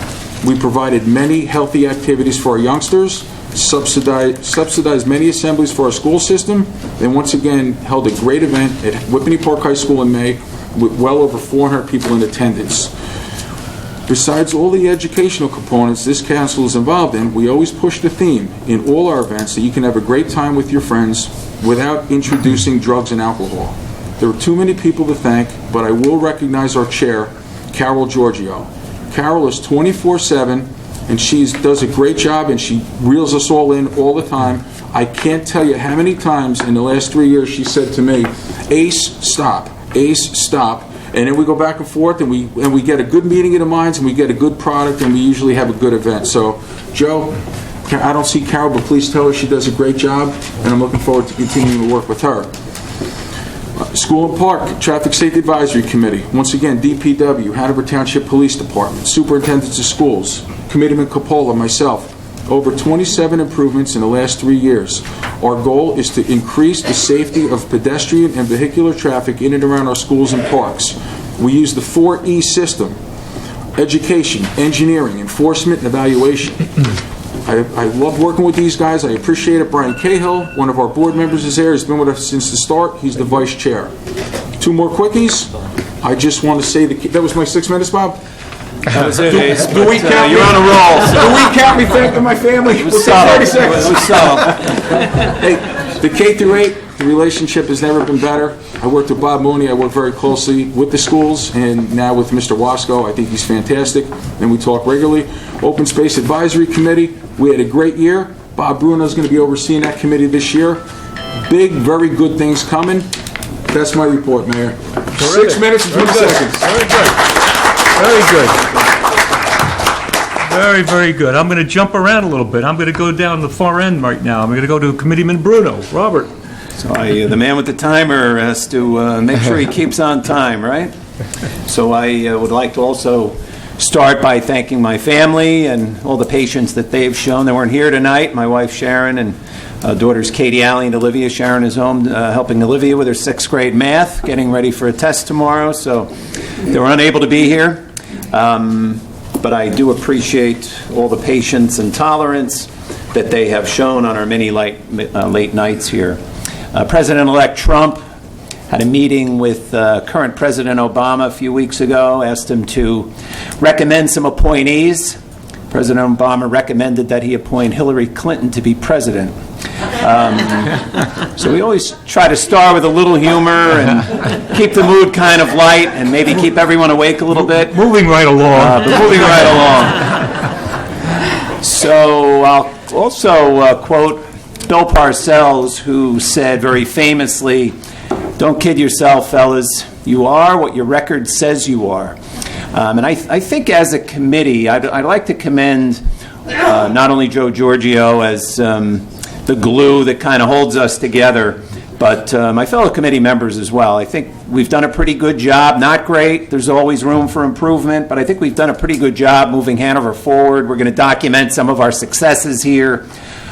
We provided many healthy activities for our youngsters, subsidized many assemblies for our school system, and once again held a great event at Whippany Park High School in May with well over 400 people in attendance. Besides all the educational components this council is involved in, we always push the theme in all our events that you can have a great time with your friends without introducing drugs and alcohol. There are too many people to thank, but I will recognize our chair, Carol Giorgio. Carol is 24/7, and she does a great job, and she reels us all in all the time. I can't tell you how many times in the last 3 years she said to me, "Ace, stop. Ace, stop." And then we go back and forth, and we get a good meeting of the minds, and we get a good product, and we usually have a good event. So, Joe, I don't see Carol, but please tell her she does a great job, and I'm looking forward to continuing to work with her. School and Park Traffic Safety Advisory Committee. Once again, DPW, Hanover Township Police Department, Superintendents of Schools, Committeeman Capola, myself. Over 27 improvements in the last 3 years. Our goal is to increase the safety of pedestrian and vehicular traffic in and around our schools and parks. We use the 4E system: education, engineering, enforcement, and evaluation. I love working with these guys. I appreciate it. Brian Cahill, one of our board members, is there. He's been with us since the start. He's the vice chair. 2 more quickies. I just want to say that was my 6 minutes, Bob? That was it, Ace. Do we count You're on a roll. Do we count me thanking my family? It was solid. 30 seconds. It was solid. Hey, the K through 8, the relationship has never been better. I worked with Bob Mooney. I work very closely with the schools, and now with Mr. Wasco. I think he's fantastic, and we talk regularly. Open Space Advisory Committee, we had a great year. Bob Bruno's going to be overseeing that committee this year. Big, very good things coming. That's my report, Mayor. 6 minutes and 20 seconds. Very good. Very good. Very, very good. I'm going to jump around a little bit. I'm going to go down the far end right now. I'm going to go to Committeeman Bruno. Robert. So the man with the timer has to make sure he keeps on time, right? So I would like to also start by thanking my family and all the patience that they've shown. They weren't here tonight. My wife Sharon and daughters Katie, Allie, and Olivia. Sharon is home helping Olivia with her 6th grade math, getting ready for a test tomorrow. So they were unable to be here. But I do appreciate all the patience and tolerance that they have shown on our many late nights here. President-elect Trump had a meeting with current President Obama a few weeks ago, asked him to recommend some appointees. President Obama recommended that he appoint Hillary Clinton to be president. So we always try to start with a little humor and keep the mood kind of light and maybe keep everyone awake a little bit. Moving right along. Moving right along. So I'll also quote Bill Parcells, who said very famously, "Don't kid yourself, fellas. You are what your record says you are." And I think as a committee, I'd like to commend not only Joe Giorgio as the glue that kind of holds us together, but my fellow committee members as well. I think we've done a pretty good job. Not great. There's always room for improvement, but I think we've done a pretty good job moving Hanover forward. We're going to document some of our successes here,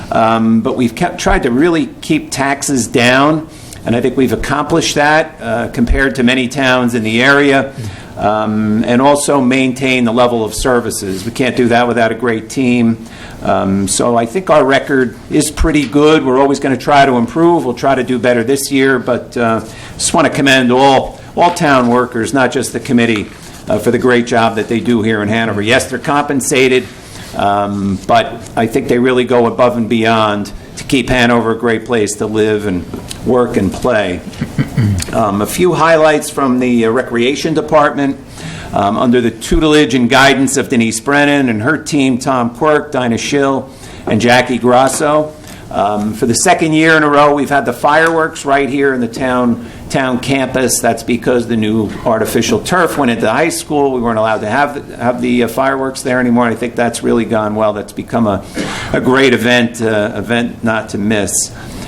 but we've tried to really keep taxes down, and I think we've accomplished that compared to many towns in the area. And also maintain the level of services. We can't do that without a great team. So I think our record is pretty good. We're always going to try to improve. We'll try to do better this year, but just want to commend all town workers, not just the committee, for the great job that they do here in Hanover. Yes, they're compensated, but I think they really go above and beyond to keep Hanover a great place to live and work and play. A few highlights from the Recreation Department. Under the tutelage and guidance of Denise Brennan and her team, Tom Quirk, Dinah Schill, and Jackie Grasso. For the 2nd year in a row, we've had the fireworks right here in the town campus. That's because the new artificial turf went into high school. We weren't allowed to have the fireworks there anymore. I think that's really gone well. That's become a great event not to miss.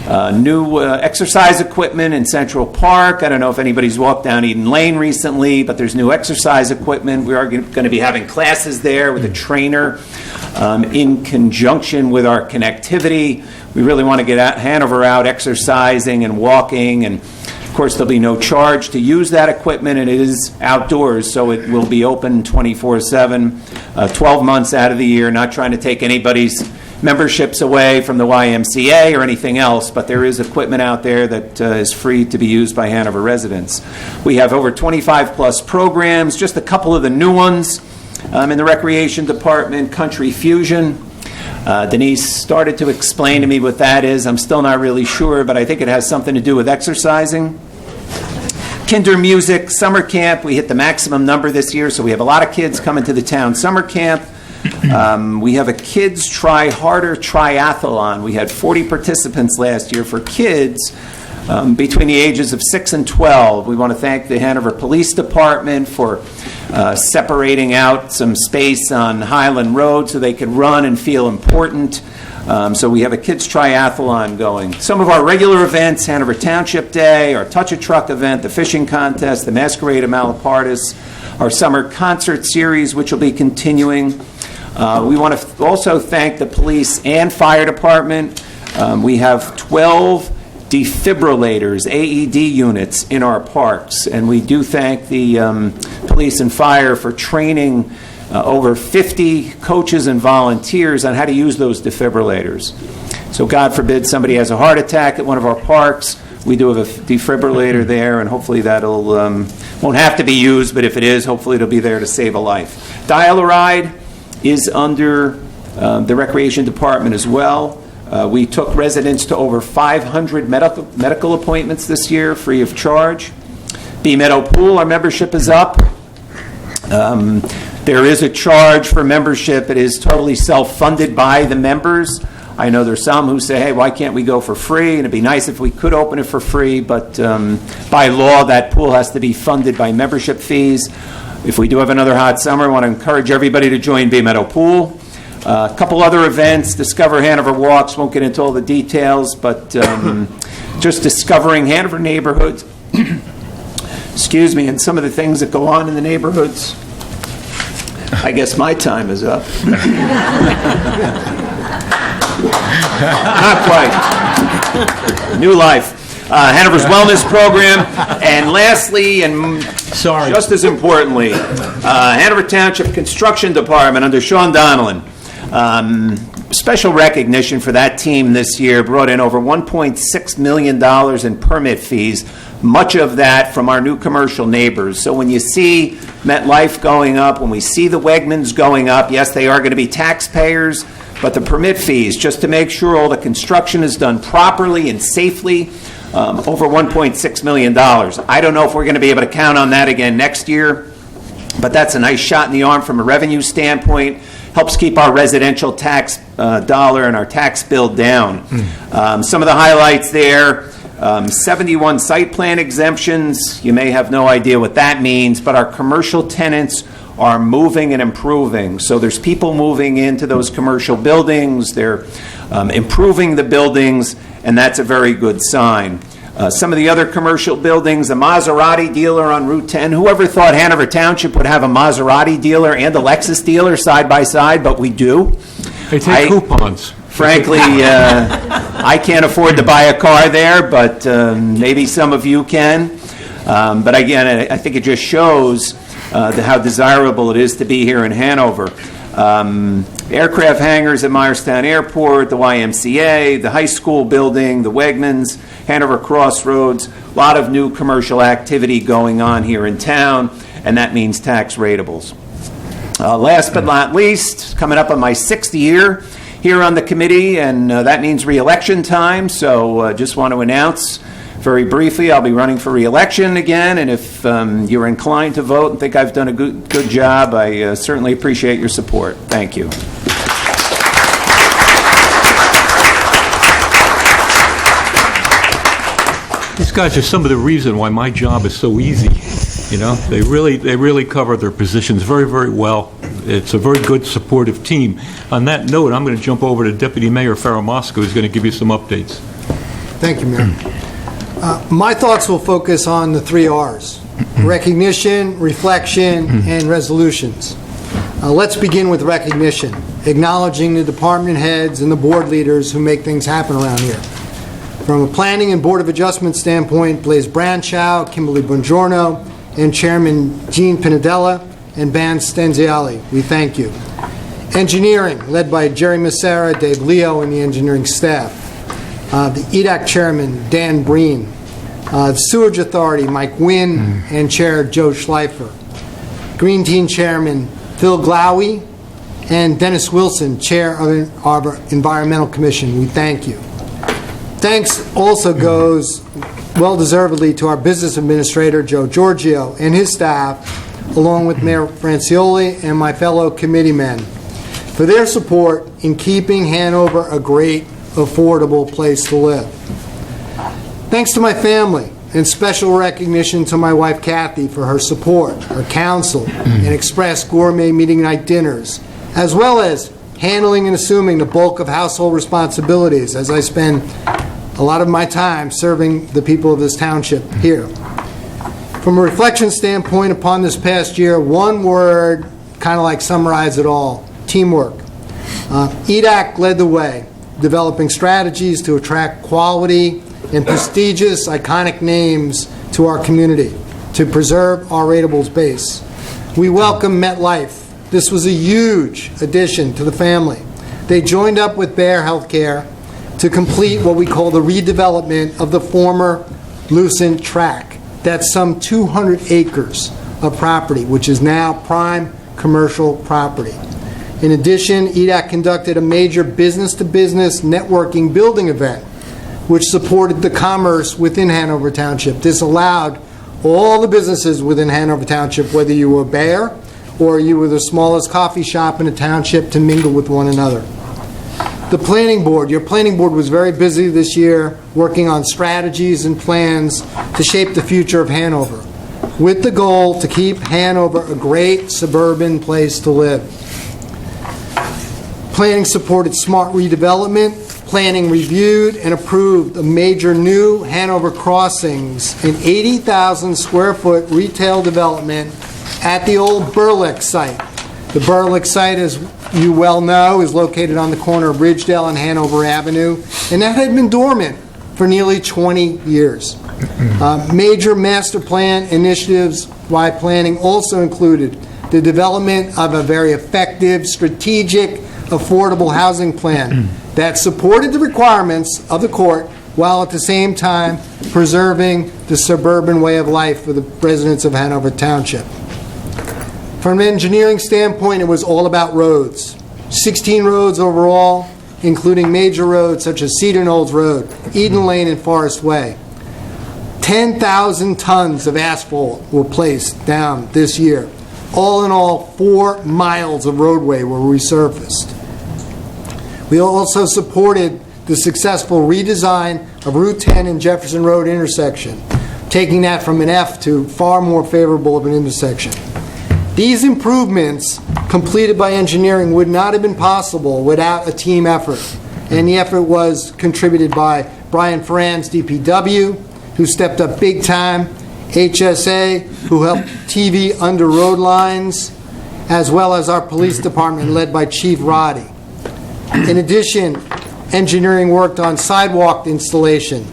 New exercise equipment in Central Park. I don't know if anybody's walked down Eden Lane recently, but there's new exercise equipment. We are going to be having classes there with a trainer in conjunction with our connectivity. We really want to get Hanover out exercising and walking, and of course there'll be no charge to use that equipment, and it is outdoors, so it will be open 24/7, 12 months out of the year. Not trying to take anybody's memberships away from the YMCA or anything else, but there is equipment out there that is free to be used by Hanover residents. We have over 25 plus programs, just a couple of the new ones in the Recreation Department, Country Fusion. Denise started to explain to me what that is. I'm still not really sure, but I think it has something to do with exercising. Kinder Music Summer Camp, we hit the maximum number this year, so we have a lot of kids coming to the town summer camp. We have a Kids Try Harder Triathlon. We had 40 participants last year for kids between the ages of 6 and 12. We want to thank the Hanover Police Department for separating out some space on Highland Road so they could run and feel important. So we have a Kids Triathlon going. Some of our regular events, Hanover Township Day, our Touch a Truck event, the fishing contest, the Masquerade of Malapartis, our summer concert series, which will be continuing. We want to also thank the police and fire department. We have 12 defibrillators, AED units, in our parks, and we do thank the police and fire for training over 50 coaches and volunteers on how to use those defibrillators. So God forbid somebody has a heart attack at one of our parks, we do have a defibrillator there, and hopefully that'll won't have to be used, but if it is, hopefully it'll be there to save a life. Dial-a-Ride is under the Recreation Department as well. We took residents to over 500 medical appointments this year, free of charge. Bee Meadow Pool, our membership is up. There is a charge for membership. It is totally self-funded by the members. I know there's some who say, hey, why can't we go for free? And it'd be nice if we could open it for free, but by law, that pool has to be funded by membership fees. If we do have another hot summer, I want to encourage everybody to join Bee Meadow Pool. A couple other events, Discover Hanover Walks, won't get into all the details, but just discovering Hanover neighborhoods, excuse me, and some of the things that go on in the neighborhoods. I guess my time is up. Not quite. New life. Hanover's Wellness Program. And lastly, and just as importantly, Hanover Township Construction Department under Sean Donnellan. Special recognition for that team this year, brought in over $1.6 million in permit fees, much of that from our new commercial neighbors. So when you see MetLife going up, when we see the Wegmans going up, yes, they are going to be taxpayers, but the permit fees, just to make sure all the construction is done properly and safely, over $1.6 million. I don't know if we're going to be able to count on that again next year, but that's a nice shot in the arm from a revenue standpoint. Helps keep our residential tax dollar and our tax bill down. Some of the highlights there, 71 site plan exemptions. You may have no idea what that means, but our commercial tenants are moving and improving. So there's people moving into those commercial buildings. They're improving the buildings, and that's a very good sign. Some of the other commercial buildings, a Maserati dealer on Route 10. Whoever thought Hanover Township would have a Maserati dealer and a Lexus dealer side by side, but we do. They take coupons. Frankly, I can't afford to buy a car there, but maybe some of you can. But again, I think it just shows how desirable it is to be here in Hanover. Aircraft hangars at Myerstown Airport, the YMCA, the high school building, the Wegmans, Hanover Crossroads, a lot of new commercial activity going on here in town, and that means tax ratables. Last but not least, coming up on my 6th year here on the committee, and that means re-election time, so just want to announce very briefly, I'll be running for re-election again, and if you're inclined to vote and think I've done a good job, I certainly appreciate your support. Thank you. These guys are some of the reason why my job is so easy. You know, they really cover their positions very, very well. It's a very good, supportive team. On that note, I'm going to jump over to Deputy Mayor Farrah Moscow, who's going to give you some updates. Thank you, Mayor. My thoughts will focus on the 3 R's: recognition, reflection, and resolutions. Let's begin with recognition, acknowledging the department heads and the board leaders who make things happen around here. From a planning and board of adjustment standpoint, Blaise Branchow, Kimberly Bongiorno, and Chairman Gene Pinadella and Ban Stenziali, we thank you. Engineering, led by Jerry Massera, Dave Leo, and the engineering staff. The EDAC chairman, Dan Breen. The Sewage Authority, Mike Wynn, and Chair Joe Schleifer. Green Team Chairman, Phil Glowy, and Dennis Wilson, Chair of our Environmental Commission. We thank you. Thanks also goes well-deservedly to our Business Administrator, Joe Giorgio, and his staff, along with Mayor Francioli and my fellow committeemen, for their support in keeping Hanover a great, affordable place to live. Thanks to my family, and special recognition to my wife Kathy for her support, her counsel, and express gourmet meeting night dinners, as well as handling and assuming the bulk of household responsibilities as I spend a lot of my time serving the people of this township here. From a reflection standpoint upon this past year, one word kind of like summarizes it all: teamwork. EDAC led the way, developing strategies to attract quality and prestigious, iconic names to our community to preserve our ratables base. We welcome MetLife. This was a huge addition to the family. They joined up with Bayer Healthcare to complete what we call the redevelopment of the former Lucent track. That's some 200 acres of property, which is now prime commercial property. In addition, EDAC conducted a major business-to-business networking building event, which supported the commerce within Hanover Township. This allowed all the businesses within Hanover Township, whether you were Bayer or you were the smallest coffee shop in the township, to mingle with one another. The planning board, your planning board was very busy this year working on strategies and plans to shape the future of Hanover, with the goal to keep Hanover a great suburban place to live. Planning supported smart redevelopment. Planning reviewed and approved a major new Hanover crossings, an 80,000 square foot retail development at the old Burlick site. The Burlick site, as you well know, is located on the corner of Ridgedale and Hanover Avenue, and that had been dormant for nearly 20 years. Major master plan initiatives by planning also included the development of a very effective, strategic, affordable housing plan that supported the requirements of the court while at the same time preserving the suburban way of life for the residents of Hanover Township. From an engineering standpoint, it was all about roads. 16 roads overall, including major roads such as Cedar Knolls Road, Eden Lane, and Forest Way. 10,000 tons of asphalt were placed down this year. All in all, 4 miles of roadway were resurfaced. We also supported the successful redesign of Route 10 and Jefferson Road intersection, taking that from an F to far more favorable of an intersection. These improvements, completed by engineering, would not have been possible without a team effort. And the effort was contributed by Brian Franz, DPW, who stepped up big time, HSA, who helped TV under road lines, as well as our police department led by Chief Roddy. In addition, engineering worked on sidewalk installation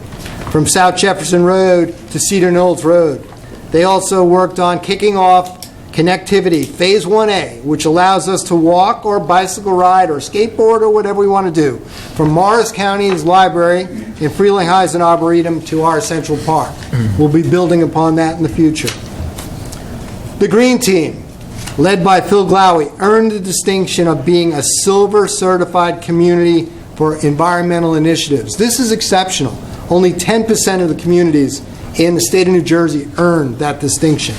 from South Jefferson Road to Cedar Knolls Road. They also worked on kicking off connectivity, Phase 1A, which allows us to walk or bicycle ride or skateboard or whatever we want to do from Morris County's library in Freeling Heights and Arboretum to our Central Park. We'll be building upon that in the future. The Green Team, led by Phil Glowy, earned the distinction of being a Silver Certified Community for Environmental Initiatives. This is exceptional. Only 10% of the communities in the state of New Jersey earned that distinction.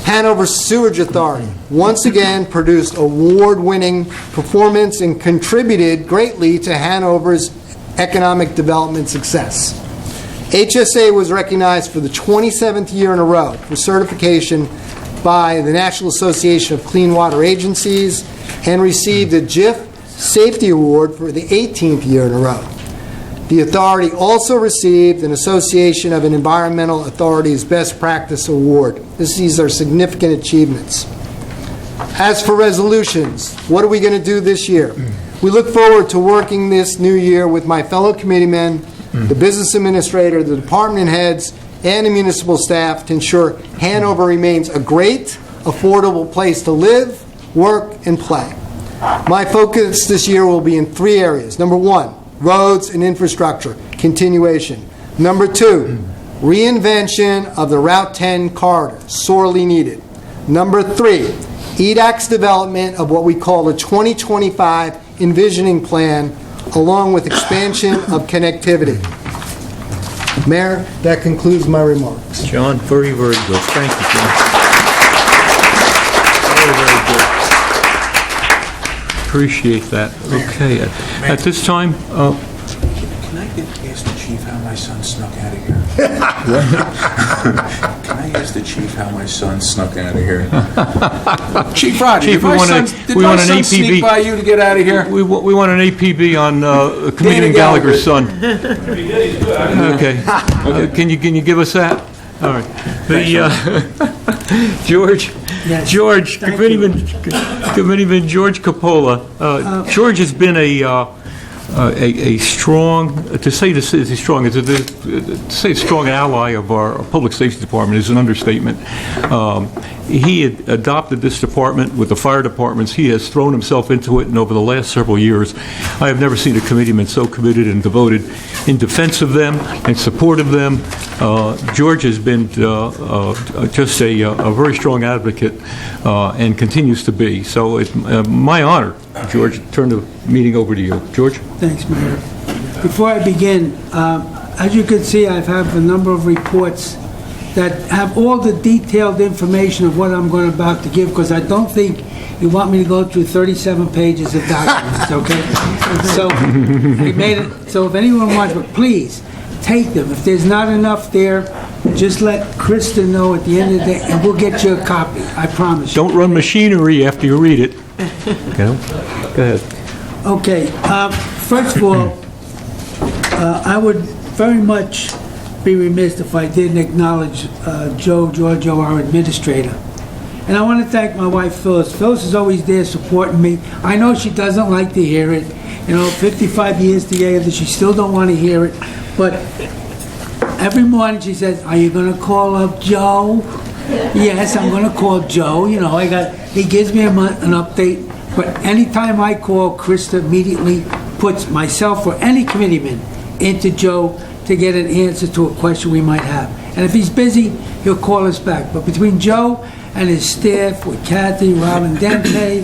Hanover Sewage Authority once again produced award-winning performance and contributed greatly to Hanover's economic development success. HSA was recognized for the 27th year in a row for certification by the National Association of Clean Water Agencies and received a JIF Safety Award for the 18th year in a row. The authority also received an Association of Environmental Authorities Best Practice Award. These are significant achievements. As for resolutions, what are we going to do this year? We look forward to working this new year with my fellow committeemen, the business administrator, the department heads, and the municipal staff to ensure Hanover remains a great, affordable place to live, work, and play. My focus this year will be in 3 areas. Number 1, roads and infrastructure, continuation. Number 2, reinvention of the Route 10 corridor, sorely needed. Number 3, EDAC's development of what we call the 2025 envisioning plan, along with expansion of connectivity. Mayor, that concludes my remarks. John, very, very good. Thank you, John. Very, very good. Appreciate that. Okay, at this time, Can I ask the chief how my son snuck out of here? Can I ask the chief how my son snuck out of here? Chief Rodney, Chief, did my son sneak by you to get out of here? We want an APB on Comedian Gallagher's son. Okay. Can you give us that? All right. George? Yes. George, Thank Committeeman George Coppola. George has been a strong, to say strong ally of our public safety department is an understatement. He had adopted this department with the fire departments. He has thrown himself into it, and over the last several years, I have never seen a committeeman so committed and devoted in defense of them and support of them. George has been just a very strong advocate and continues to be. So it's my honor, George, to turn the meeting over to you. George? Thanks, Mayor. Before I begin, as you can see, I have a number of reports that have all the detailed information of what I'm about to give, because I don't think you want me to go through 37 pages of documents, okay? So I made it, so if anyone wants, but please, take them. If there's not enough there, just let Krista know at the end of the day, and we'll get you a copy, I promise you. Don't run machinery after you read it. Go ahead. Okay, first of all, I would very much be remiss if I didn't acknowledge Joe Giorgio, our administrator. And I want to thank my wife, Phyllis. Phyllis is always there supporting me. I know she doesn't like to hear it. 55 years together, she still don't want to hear it. But every morning she says, "Are you going to call up Joe?" Yes, I'm going to call Joe. He gives me an update. But anytime I call, Krista immediately puts myself or any committeeman into Joe to get an answer to a question we might have. And if he's busy, he'll call us back. But between Joe and his staff, with Kathy, Robin Dente,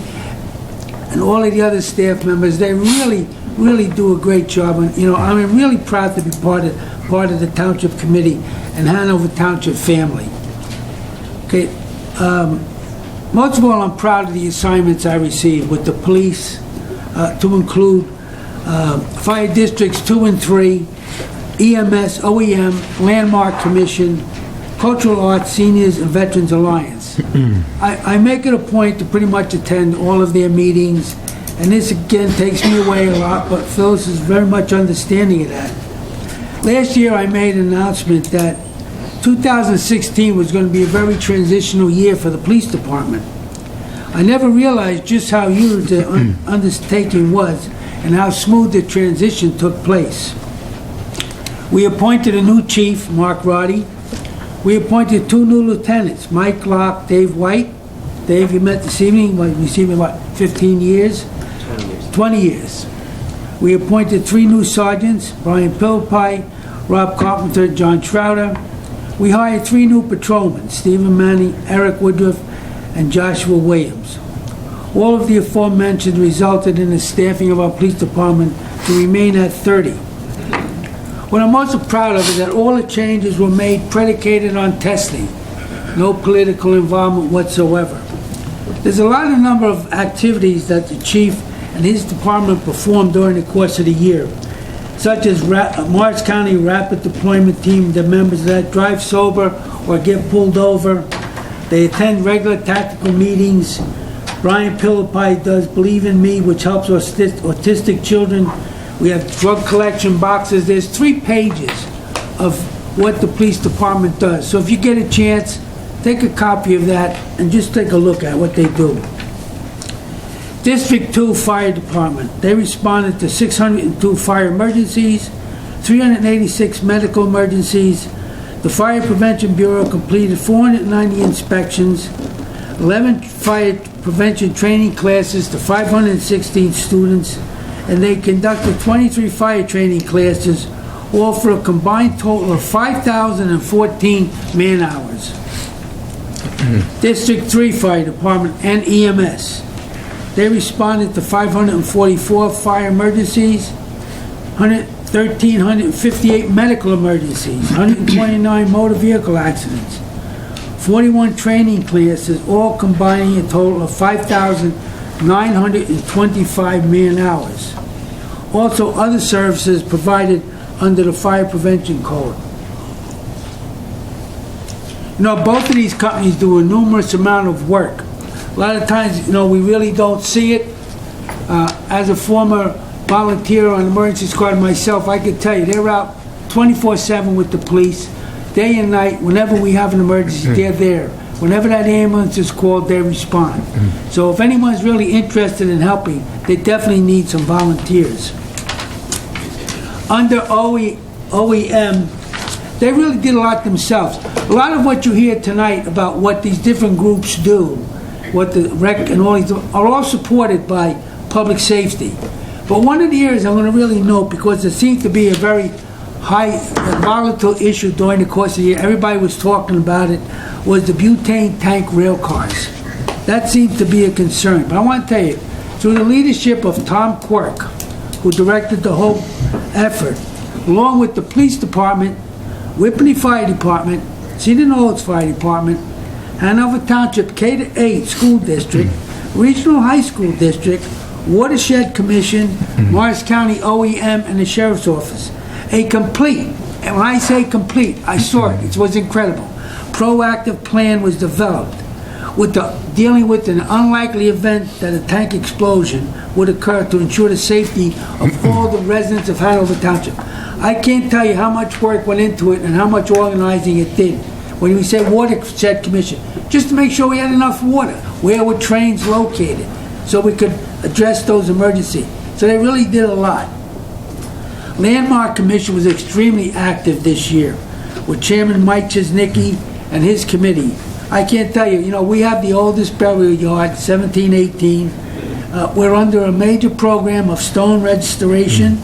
and all of the other staff members, they really, really do a great job. And, I'm really proud to be part of the Township Committee and Hanover Township family. Okay. Most of all, I'm proud of the assignments I received with the police, to include Fire Districts 2 and 3, EMS, OEM, Landmark Commission, Cultural Arts, Seniors, and Veterans Alliance. I make it a point to pretty much attend all of their meetings, and this again takes me away a lot, but Phyllis is very much understanding of that. Last year I made an announcement that 2016 was going to be a very transitional year for the police department. I never realized just how huge the undertaking was and how smooth the transition took place. We appointed a new chief, Mark Roddy. We appointed 2 new lieutenants, Mike Locke, Dave White. Dave, you met this evening. You've seen me, 15 years? 20 years. We appointed 3 new sergeants, Brian Philippi, Rob Carpenter, John Schroeder. We hired 3 new patrolmen, Stephen Manning, Eric Woodruff, and Joshua Williams. All of the aforementioned resulted in the staffing of our police department to remain at 30. What I'm most proud of is that all the changes were made predicated on testing, no political involvement whatsoever. There's a number of activities that the chief and his department performed during the course of the year, such as Morris County Rapid Deployment Team, the members that drive sober or get pulled over. They attend regular tactical meetings. Brian Philippi does Believe in Me, which helps autistic children. We have drug collection boxes. There's 3 pages of what the police department does. So if you get a chance, take a copy of that and just take a look at what they do. District 2 Fire Department. They responded to 602 fire emergencies, 386 medical emergencies. The Fire Prevention Bureau completed 490 inspections. 11 fire prevention training classes to 516 students, and they conducted 23 fire training classes, all for a combined total of 5,014 man-hours. District 3 Fire Department and EMS. They responded to 544 fire emergencies, 1,358 medical emergencies, 129 motor vehicle accidents, 41 training classes, all combining a total of 5,925 man-hours. Also, other services provided under the Fire Prevention Code. You know, both of these companies do a numerous amount of work. A lot of times, you know, we really don't see it. As a former volunteer on emergency squad myself, I could tell you, they're out 24/7 with the police, day and night. Whenever we have an emergency, they're there. Whenever that ambulance is called, they respond. So if anyone's really interested in helping, they definitely need some volunteers. Under OEM, they really did a lot themselves. A lot of what you hear tonight about what these different groups do, what the rec and all these are all supported by public safety. But one of the areas I'm going to really note, because it seems to be a very high volatile issue during the course of the year, everybody was talking about it, was the butane tank rail cars. That seems to be a concern. But I want to tell you, through the leadership of Tom Quirk, who directed the whole effort, along with the police department, Whippany Fire Department, Cedar Knolls Fire Department, Hanover Township K-8 School District, Regional High School District, Watershed Commission, Morris County OEM, and the Sheriff's Office. A complete, and when I say complete, I saw it, it was incredible, proactive plan was developed with dealing with an unlikely event that a tank explosion would occur to ensure the safety of all the residents of Hanover Township. I can't tell you how much work went into it and how much organizing it did. When we say Watershed Commission, just to make sure we had enough water, where were trains located, so we could address those emergencies. So they really did a lot. Landmark Commission was extremely active this year with Chairman Mike Chesnicki and his committee. I can't tell you, you know, we have the oldest burial yard, 1718. We're under a major program of stone restoration.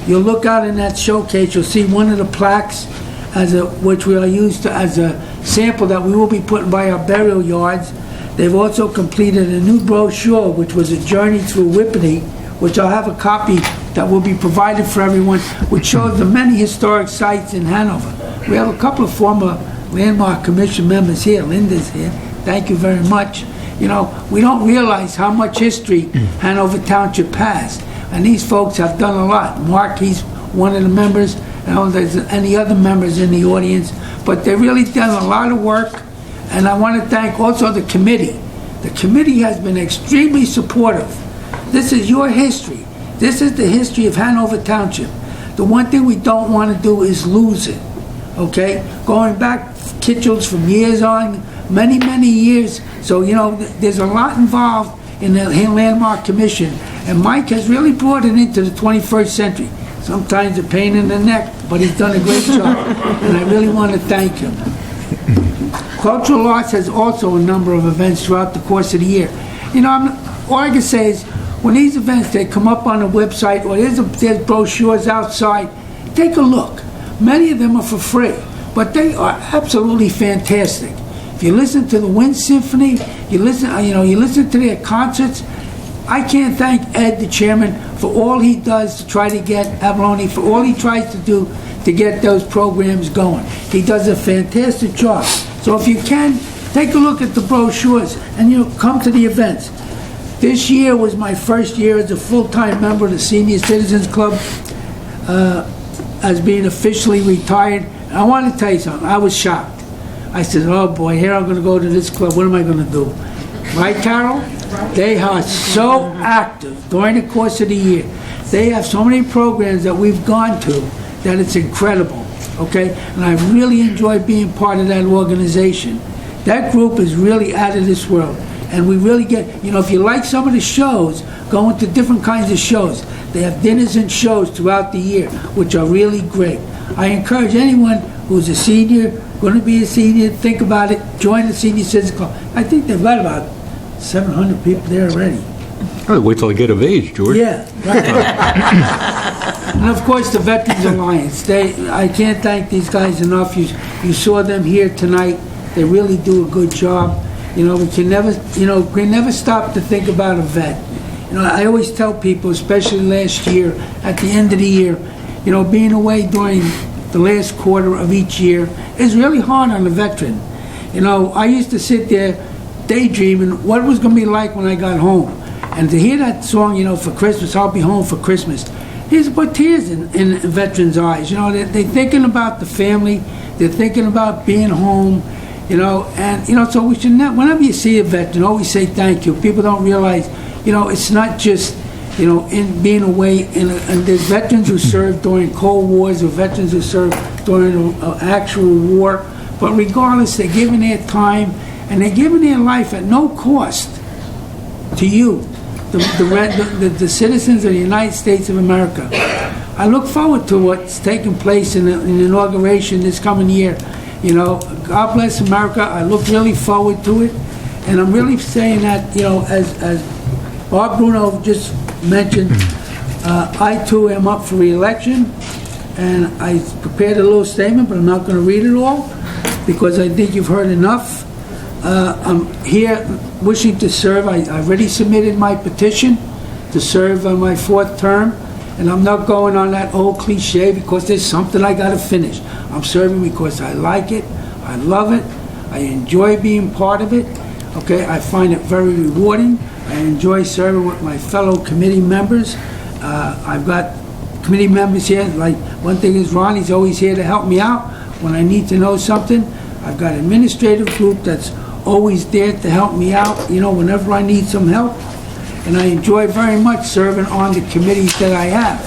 You'll look out in that showcase, you'll see one of the plaques which we are used as a sample that we will be putting by our burial yards. They've also completed a new brochure, which was a journey through Whippany, which I'll have a copy that will be provided for everyone, which shows the many historic sites in Hanover. We have a couple of former Landmark Commission members here. Linda's here. Thank you very much. You know, we don't realize how much history Hanover Township has, and these folks have done a lot. Mark, he's one of the members. I don't know if there's any other members in the audience, but they've really done a lot of work, and I want to thank also the committee. The committee has been extremely supportive. This is your history. This is the history of Hanover Township. The one thing we don't want to do is lose it, okay? Going back, Kitchell's from years on, many, many years. So, you know, there's a lot involved in the Landmark Commission, and Mike has really brought it into the 21st century. Sometimes a pain in the neck, but he's done a great job, and I really want to thank him. Cultural Arts has also a number of events throughout the course of the year. You know, all I can say is, when these events, they come up on the website, or there's brochures outside, take a look. Many of them are for free, but they are absolutely fantastic. If you listen to the Wind Symphony, you listen to their concerts. I can't thank Ed, the chairman, for all he does to try to get Avalone, for all he tries to do to get those programs going. He does a fantastic job. So if you can, take a look at the brochures and come to the events. This year was my first year as a full-time member of the Senior Citizens Club, as being officially retired. And I want to tell you something, I was shocked. I said, oh boy, here I'm going to go to this club, what am I going to do? Right, Carol? They are so active during the course of the year. They have so many programs that we've gone to that it's incredible, okay? And I really enjoy being part of that organization. That group is really out of this world. And we really get, if you like some of the shows, go into different kinds of shows. They have dinners and shows throughout the year, which are really great. I encourage anyone who's a senior, going to be a senior, think about it, join the Senior Citizens Club. I think they've got about 700 people there already. Oh, wait till I get of age, George. Yeah, right. And of course, the Veterans Alliance, I can't thank these guys enough. You saw them here tonight. They really do a good job. You know, we can never stop to think about a vet. You know, I always tell people, especially last year, at the end of the year, you know, being away during the last quarter of each year is really hard on the veteran. You know, I used to sit there daydreaming what it was going to be like when I got home. And to hear that song, you know, for Christmas, I'll be home for Christmas, there's put tears in veterans' eyes. You know, they're thinking about the family, they're thinking about being home, you know, and, you know, so we should not, whenever you see a veteran, always say thank you. People don't realize, you know, it's not just, you know, in being away, and there's veterans who served during Cold Wars, or veterans who served during an actual war, but regardless, they're giving their time, and they're giving their life at no cost to you, the citizens of the United States of America. I look forward to what's taking place in the inauguration this coming year. You know, God bless America. I look really forward to it, and I'm really saying that, you know, as Bob Bruno just mentioned, I too am up for re-election, and I prepared a little statement, but I'm not going to read it all because I think you've heard enough. I'm here wishing to serve. I already submitted my petition to serve on my 4th term, and I'm not going on that old cliche because there's something I got to finish. I'm serving because I like it, I love it, I enjoy being part of it. Okay, I find it very rewarding. I enjoy serving with my fellow committee members. I've got committee members here. Like, one thing is Ron, he's always here to help me out when I need to know something. I've got an administrative group that's always there to help me out, you know, whenever I need some help. And I enjoy very much serving on the committees that I have.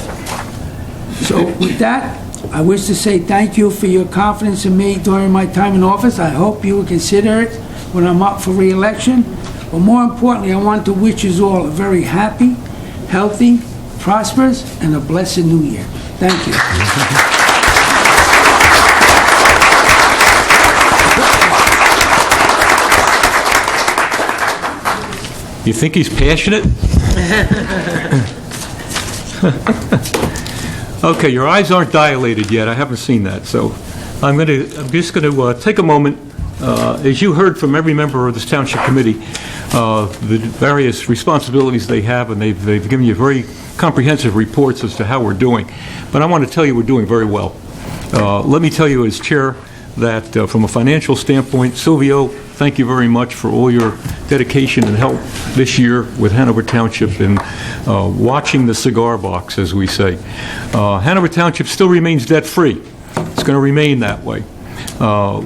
So with that, I wish to say thank you for your confidence in me during my time in office. I hope you will consider it when I'm up for re-election. But more importantly, I want to wish you all a very happy, healthy, prosperous, and a blessed new year. Thank you. You think he's passionate? Okay, your eyes aren't dilated yet. I haven't seen that, so I'm just going to take a moment. As you heard from every member of this Township Committee, the various responsibilities they have, and they've given you very comprehensive reports as to how we're doing. But I want to tell you we're doing very well. Let me tell you as chair that from a financial standpoint, Silvio, thank you very much for all your dedication and help this year with Hanover Township and watching the cigar box, as we say. Hanover Township still remains debt-free. It's going to remain that way.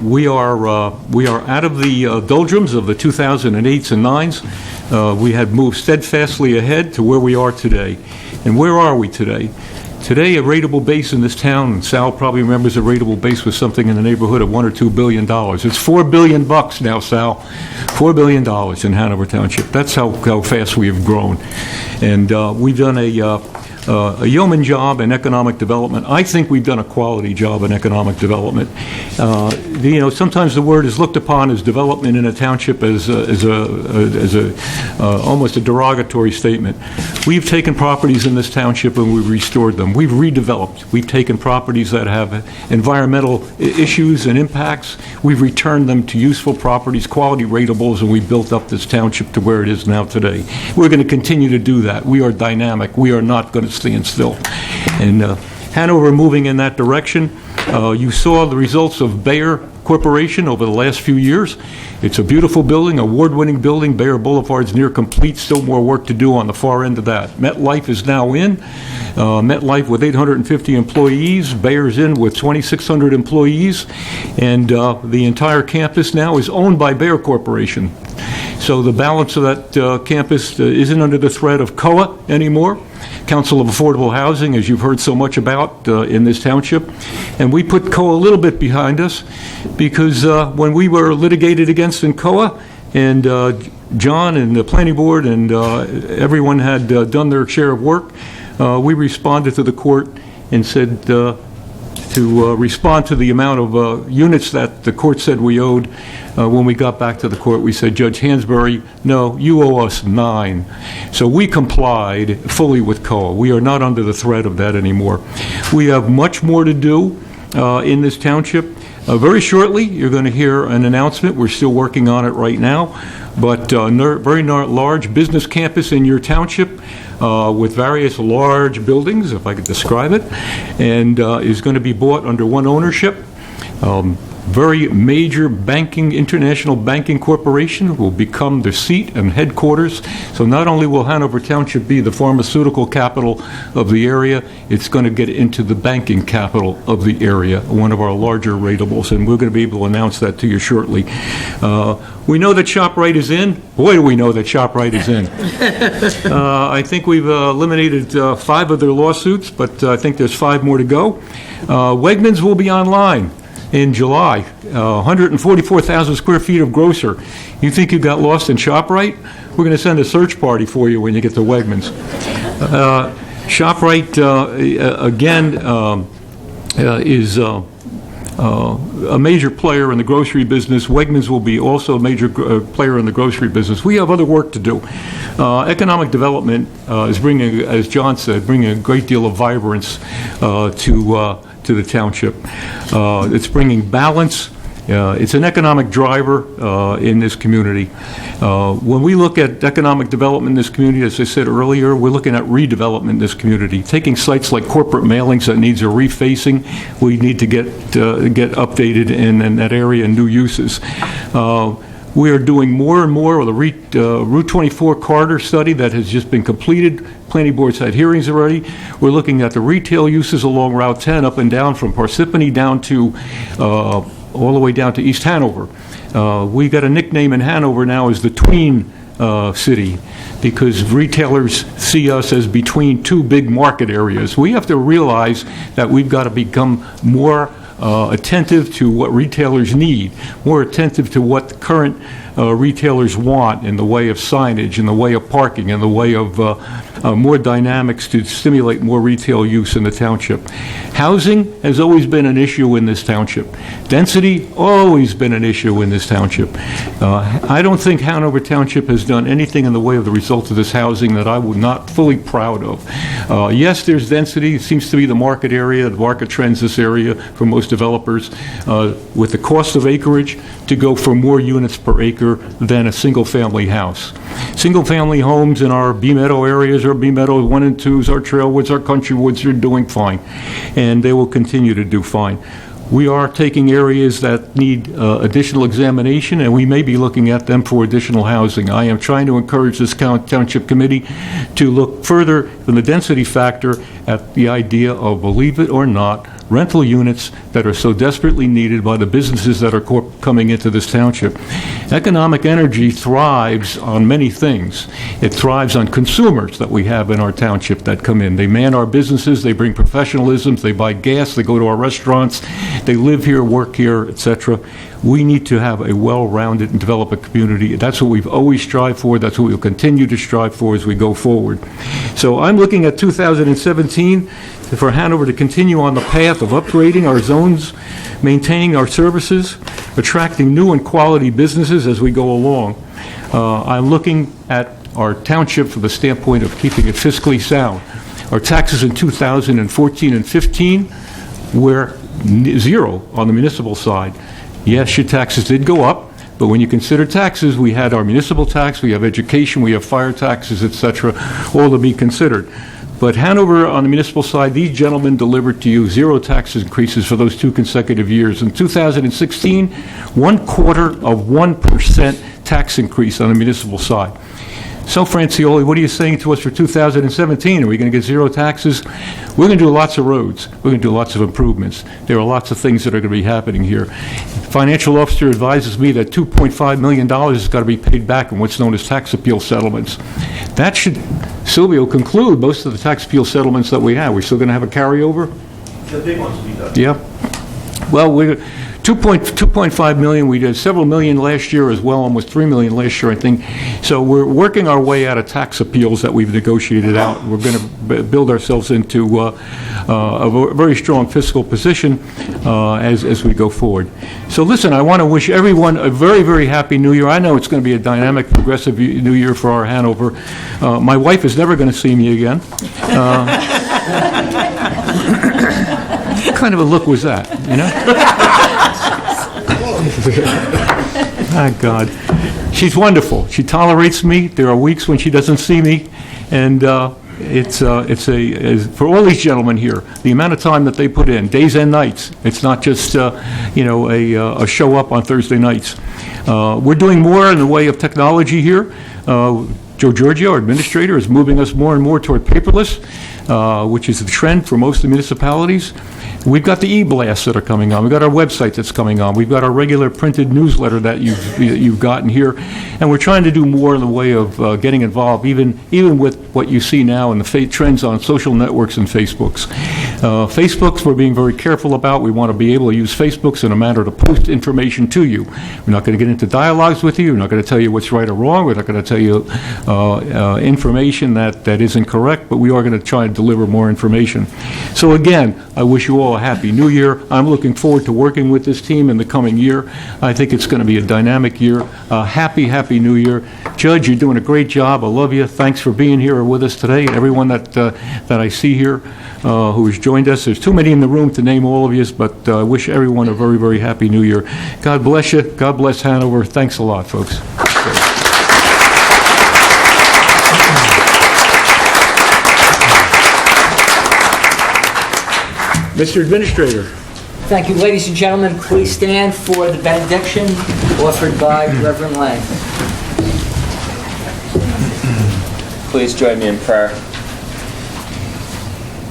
We are out of the doldrums of the 2008s and 9s. We had moved steadfastly ahead to where we are today. And where are we today? Today, a rateable base in this town, and Sal probably remembers a rateable base was something in the neighborhood of $1 or $2 billion. It's $4 billion now, Sal. $4 billion in Hanover Township. That's how fast we have grown. And we've done a yeoman job in economic development. I think we've done a quality job in economic development. You know, sometimes the word is looked upon as development in a township as almost a derogatory statement. We've taken properties in this township and we've restored them. We've redeveloped. We've taken properties that have environmental issues and impacts. We've returned them to useful properties, quality ratables, and we built up this township to where it is now today. We're going to continue to do that. We are dynamic. We are not going to stand still. And Hanover moving in that direction. You saw the results of Bayer Corporation over the last few years. It's a beautiful building, award-winning building. Bayer Boulevard's near complete. Still more work to do on the far end of that. MetLife is now in. MetLife with 850 employees. Bayer's in with 2,600 employees. And the entire campus now is owned by Bayer Corporation. So the balance of that campus isn't under the threat of COA anymore. Council of Affordable Housing, as you've heard so much about in this township. And we put COA a little bit behind us because when we were litigated against in COA, and John and the planning board and everyone had done their share of work, we responded to the court and said, respond to the amount of units that the court said we owed. When we got back to the court, we said, Judge Hansberry, no, you owe us 9. So we complied fully with COA. We are not under the threat of that anymore. We have much more to do in this township. Very shortly, you're going to hear an announcement. We're still working on it right now, but very large business campus in your township with various large buildings, if I could describe it, and is going to be bought under one ownership. Very major international banking corporation will become the seat and headquarters. So not only will Hanover Township be the pharmaceutical capital of the area, it's going to get into the banking capital of the area, one of our larger ratables, and we're going to be able to announce that to you shortly. We know that ShopRite is in. Boy, do we know that ShopRite is in. I think we've eliminated 5 of their lawsuits, but I think there's 5 more to go. Wegmans will be online in July, 144,000 square feet of grocer. You think you got lost in ShopRite? We're going to send a search party for you when you get to Wegmans. ShopRite, again, is a major player in the grocery business. Wegmans will be also a major player in the grocery business. We have other work to do. Economic development is bringing, as John said, bringing a great deal of vibrance to the township. It's bringing balance. It's an economic driver in this community. When we look at economic development in this community, as I said earlier, we're looking at redevelopment in this community. Taking sites like corporate mailings that needs a refacing, we need to get updated in that area and new uses. We are doing more and more with the Route 24 corridor study that has just been completed. Planning Board's had hearings already. We're looking at the retail uses along Route 10 up and down from Parsippany down to all the way down to East Hanover. We got a nickname in Hanover now as the tween city because retailers see us as between 2 big market areas. We have to realize that we've got to become more attentive to what retailers need, more attentive to what the current retailers want in the way of signage, in the way of parking, in the way of more dynamics to stimulate more retail use in the township. Housing has always been an issue in this township. Density, always been an issue in this township. I don't think Hanover Township has done anything in the way of the results of this housing that I would not fully proud of. Yes, there's density. It seems to be the market area. The market trends this area for most developers with the cost of acreage to go for more units per acre than a single-family house. Single-family homes in our Bee Meadow areas, our Bee Meadow 1 and 2s, our Trailwoods, our Country Woods are doing fine, and they will continue to do fine. We are taking areas that need additional examination, and we may be looking at them for additional housing. I am trying to encourage this Township Committee to look further than the density factor at the idea of, believe it or not, rental units that are so desperately needed by the businesses that are coming into this township. Economic energy thrives on many things. It thrives on consumers that we have in our township that come in. They man our businesses, they bring professionalism, they buy gas, they go to our restaurants, they live here, work here, etc. We need to have a well-rounded and develop a community. That's what we've always strived for. That's what we'll continue to strive for as we go forward. So I'm looking at 2017 for Hanover to continue on the path of upgrading our zones, maintaining our services, attracting new and quality businesses as we go along. I'm looking at our township from the standpoint of keeping it fiscally sound. Our taxes in 2014 and 15 were 0 on the municipal side. Yes, your taxes did go up, but when you consider taxes, we had our municipal tax, we have education, we have fire taxes, etc., all to be considered. But Hanover, on the municipal side, these gentlemen delivered to you 0 tax increases for those 2 consecutive years. In 2016, 0.25% tax increase on the municipal side. So, Francioli, what are you saying to us for 2017? Are we going to get 0 taxes? We're going to do lots of roads. We're going to do lots of improvemements. There are lots of things that are going to be happening here. Financial officer advises me that $2.5 million has got to be paid back in what's known as tax appeal settlements. That should, Silvio, conclude most of the tax appeal settlements that we have. We're still going to have a carryover? The big ones will be done. Yeah. Well, $2 2.5 million. We did several million last year as well, almost 3 million last year, I think. So we're working our way out of tax appeals that we've negotiated out. We're going to build ourselves into a very strong fiscal position as we go forward. So listen, I want to wish everyone a very, very happy New Year. I know it's going to be a dynamic, progressive New Year for our Hanover. My wife is never going to see me again. What kind of a look was that, you know? My God. She's wonderful. She tolerates me. There are weeks when she doesn't see me, and it's for all these gentlemen here, the amount of time that they put in, days and nights. It's not just a show up on Thursday nights. We're doing more in the way of technology here. Joe Giorgio, our administrator, is moving us more and more toward paperless, which is the trend for most of the municipalities. We've got the e-blasts that are coming on. We've got our website that's coming on. We've got our regular printed newsletter that you've gotten here. And we're trying to do more in the way of getting involved, even with what you see now in the trends on social networks and Facebooks. Facebooks, we're being very careful about. We want to be able to use Facebooks in a manner to post information to you. We're not going to get into dialogues with you. We're not going to tell you what's right or wrong. We're not going to tell you information that isn't correct, but we are going to try and deliver more information. So again, I wish you all a happy New Year. I'm looking forward to working with this team in the coming year. I think it's going to be a dynamic year. Happy New Year. Judge, you're doing a great job. I love you. Thanks for being here with us today. Everyone that I see here who has joined us. There's too many in the room to name all of you, but I wish everyone a very, very happy New Year. God bless you. God bless Hanover. Thanks a lot, folks. Mr. Administrator. Thank you, ladies and gentlemen. Please stand for the benediction offered by Reverend Lang. Please join me in prayer.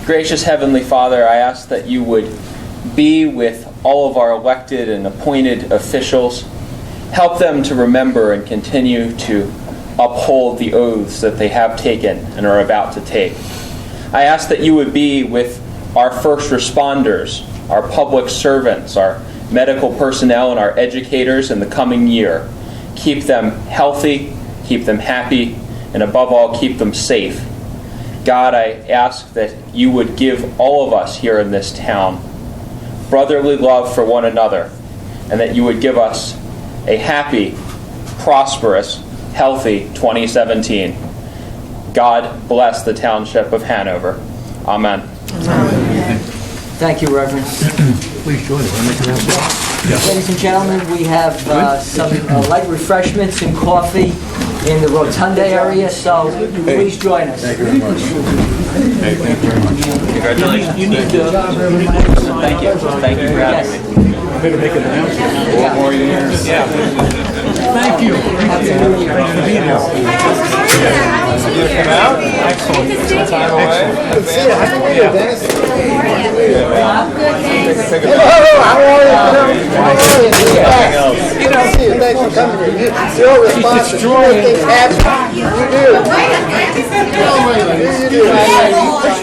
Gracious Heavenly Father, I ask that you would be with all of our elected and appointed officials. Help them to remember and continue to uphold the oaths that they have taken and are about to take. I ask that you would be with our first responders, our public servants, our medical personnel, and our educators in the coming year. Keep them healthy, keep them happy, and above all, keep them safe. God, I ask that you would give all of us here in this town brotherly love for one another, and that you would give us a happy, prosperous, healthy 2017. God bless the Township of Hanover. Amen. Thank you, Reverend. Please join us. Ladies and gentlemen, we have some light refreshments and coffee in the Rotunda area, so please join us. Thank you very much. Hey, thank you very much. Congratulations. You need to... Thank you. Thank you for having me. I better make an announcement. 4 more years. Yeah. Thank you. Appreciate it. Great to be here. Did you come out? Excellent. Time away. Good to see you. Happy New Year, Dennis. I'm good, thanks. Hello, how are you? Good to see you. Thanks for coming here. You're responsive. You make things happen. You do. You do.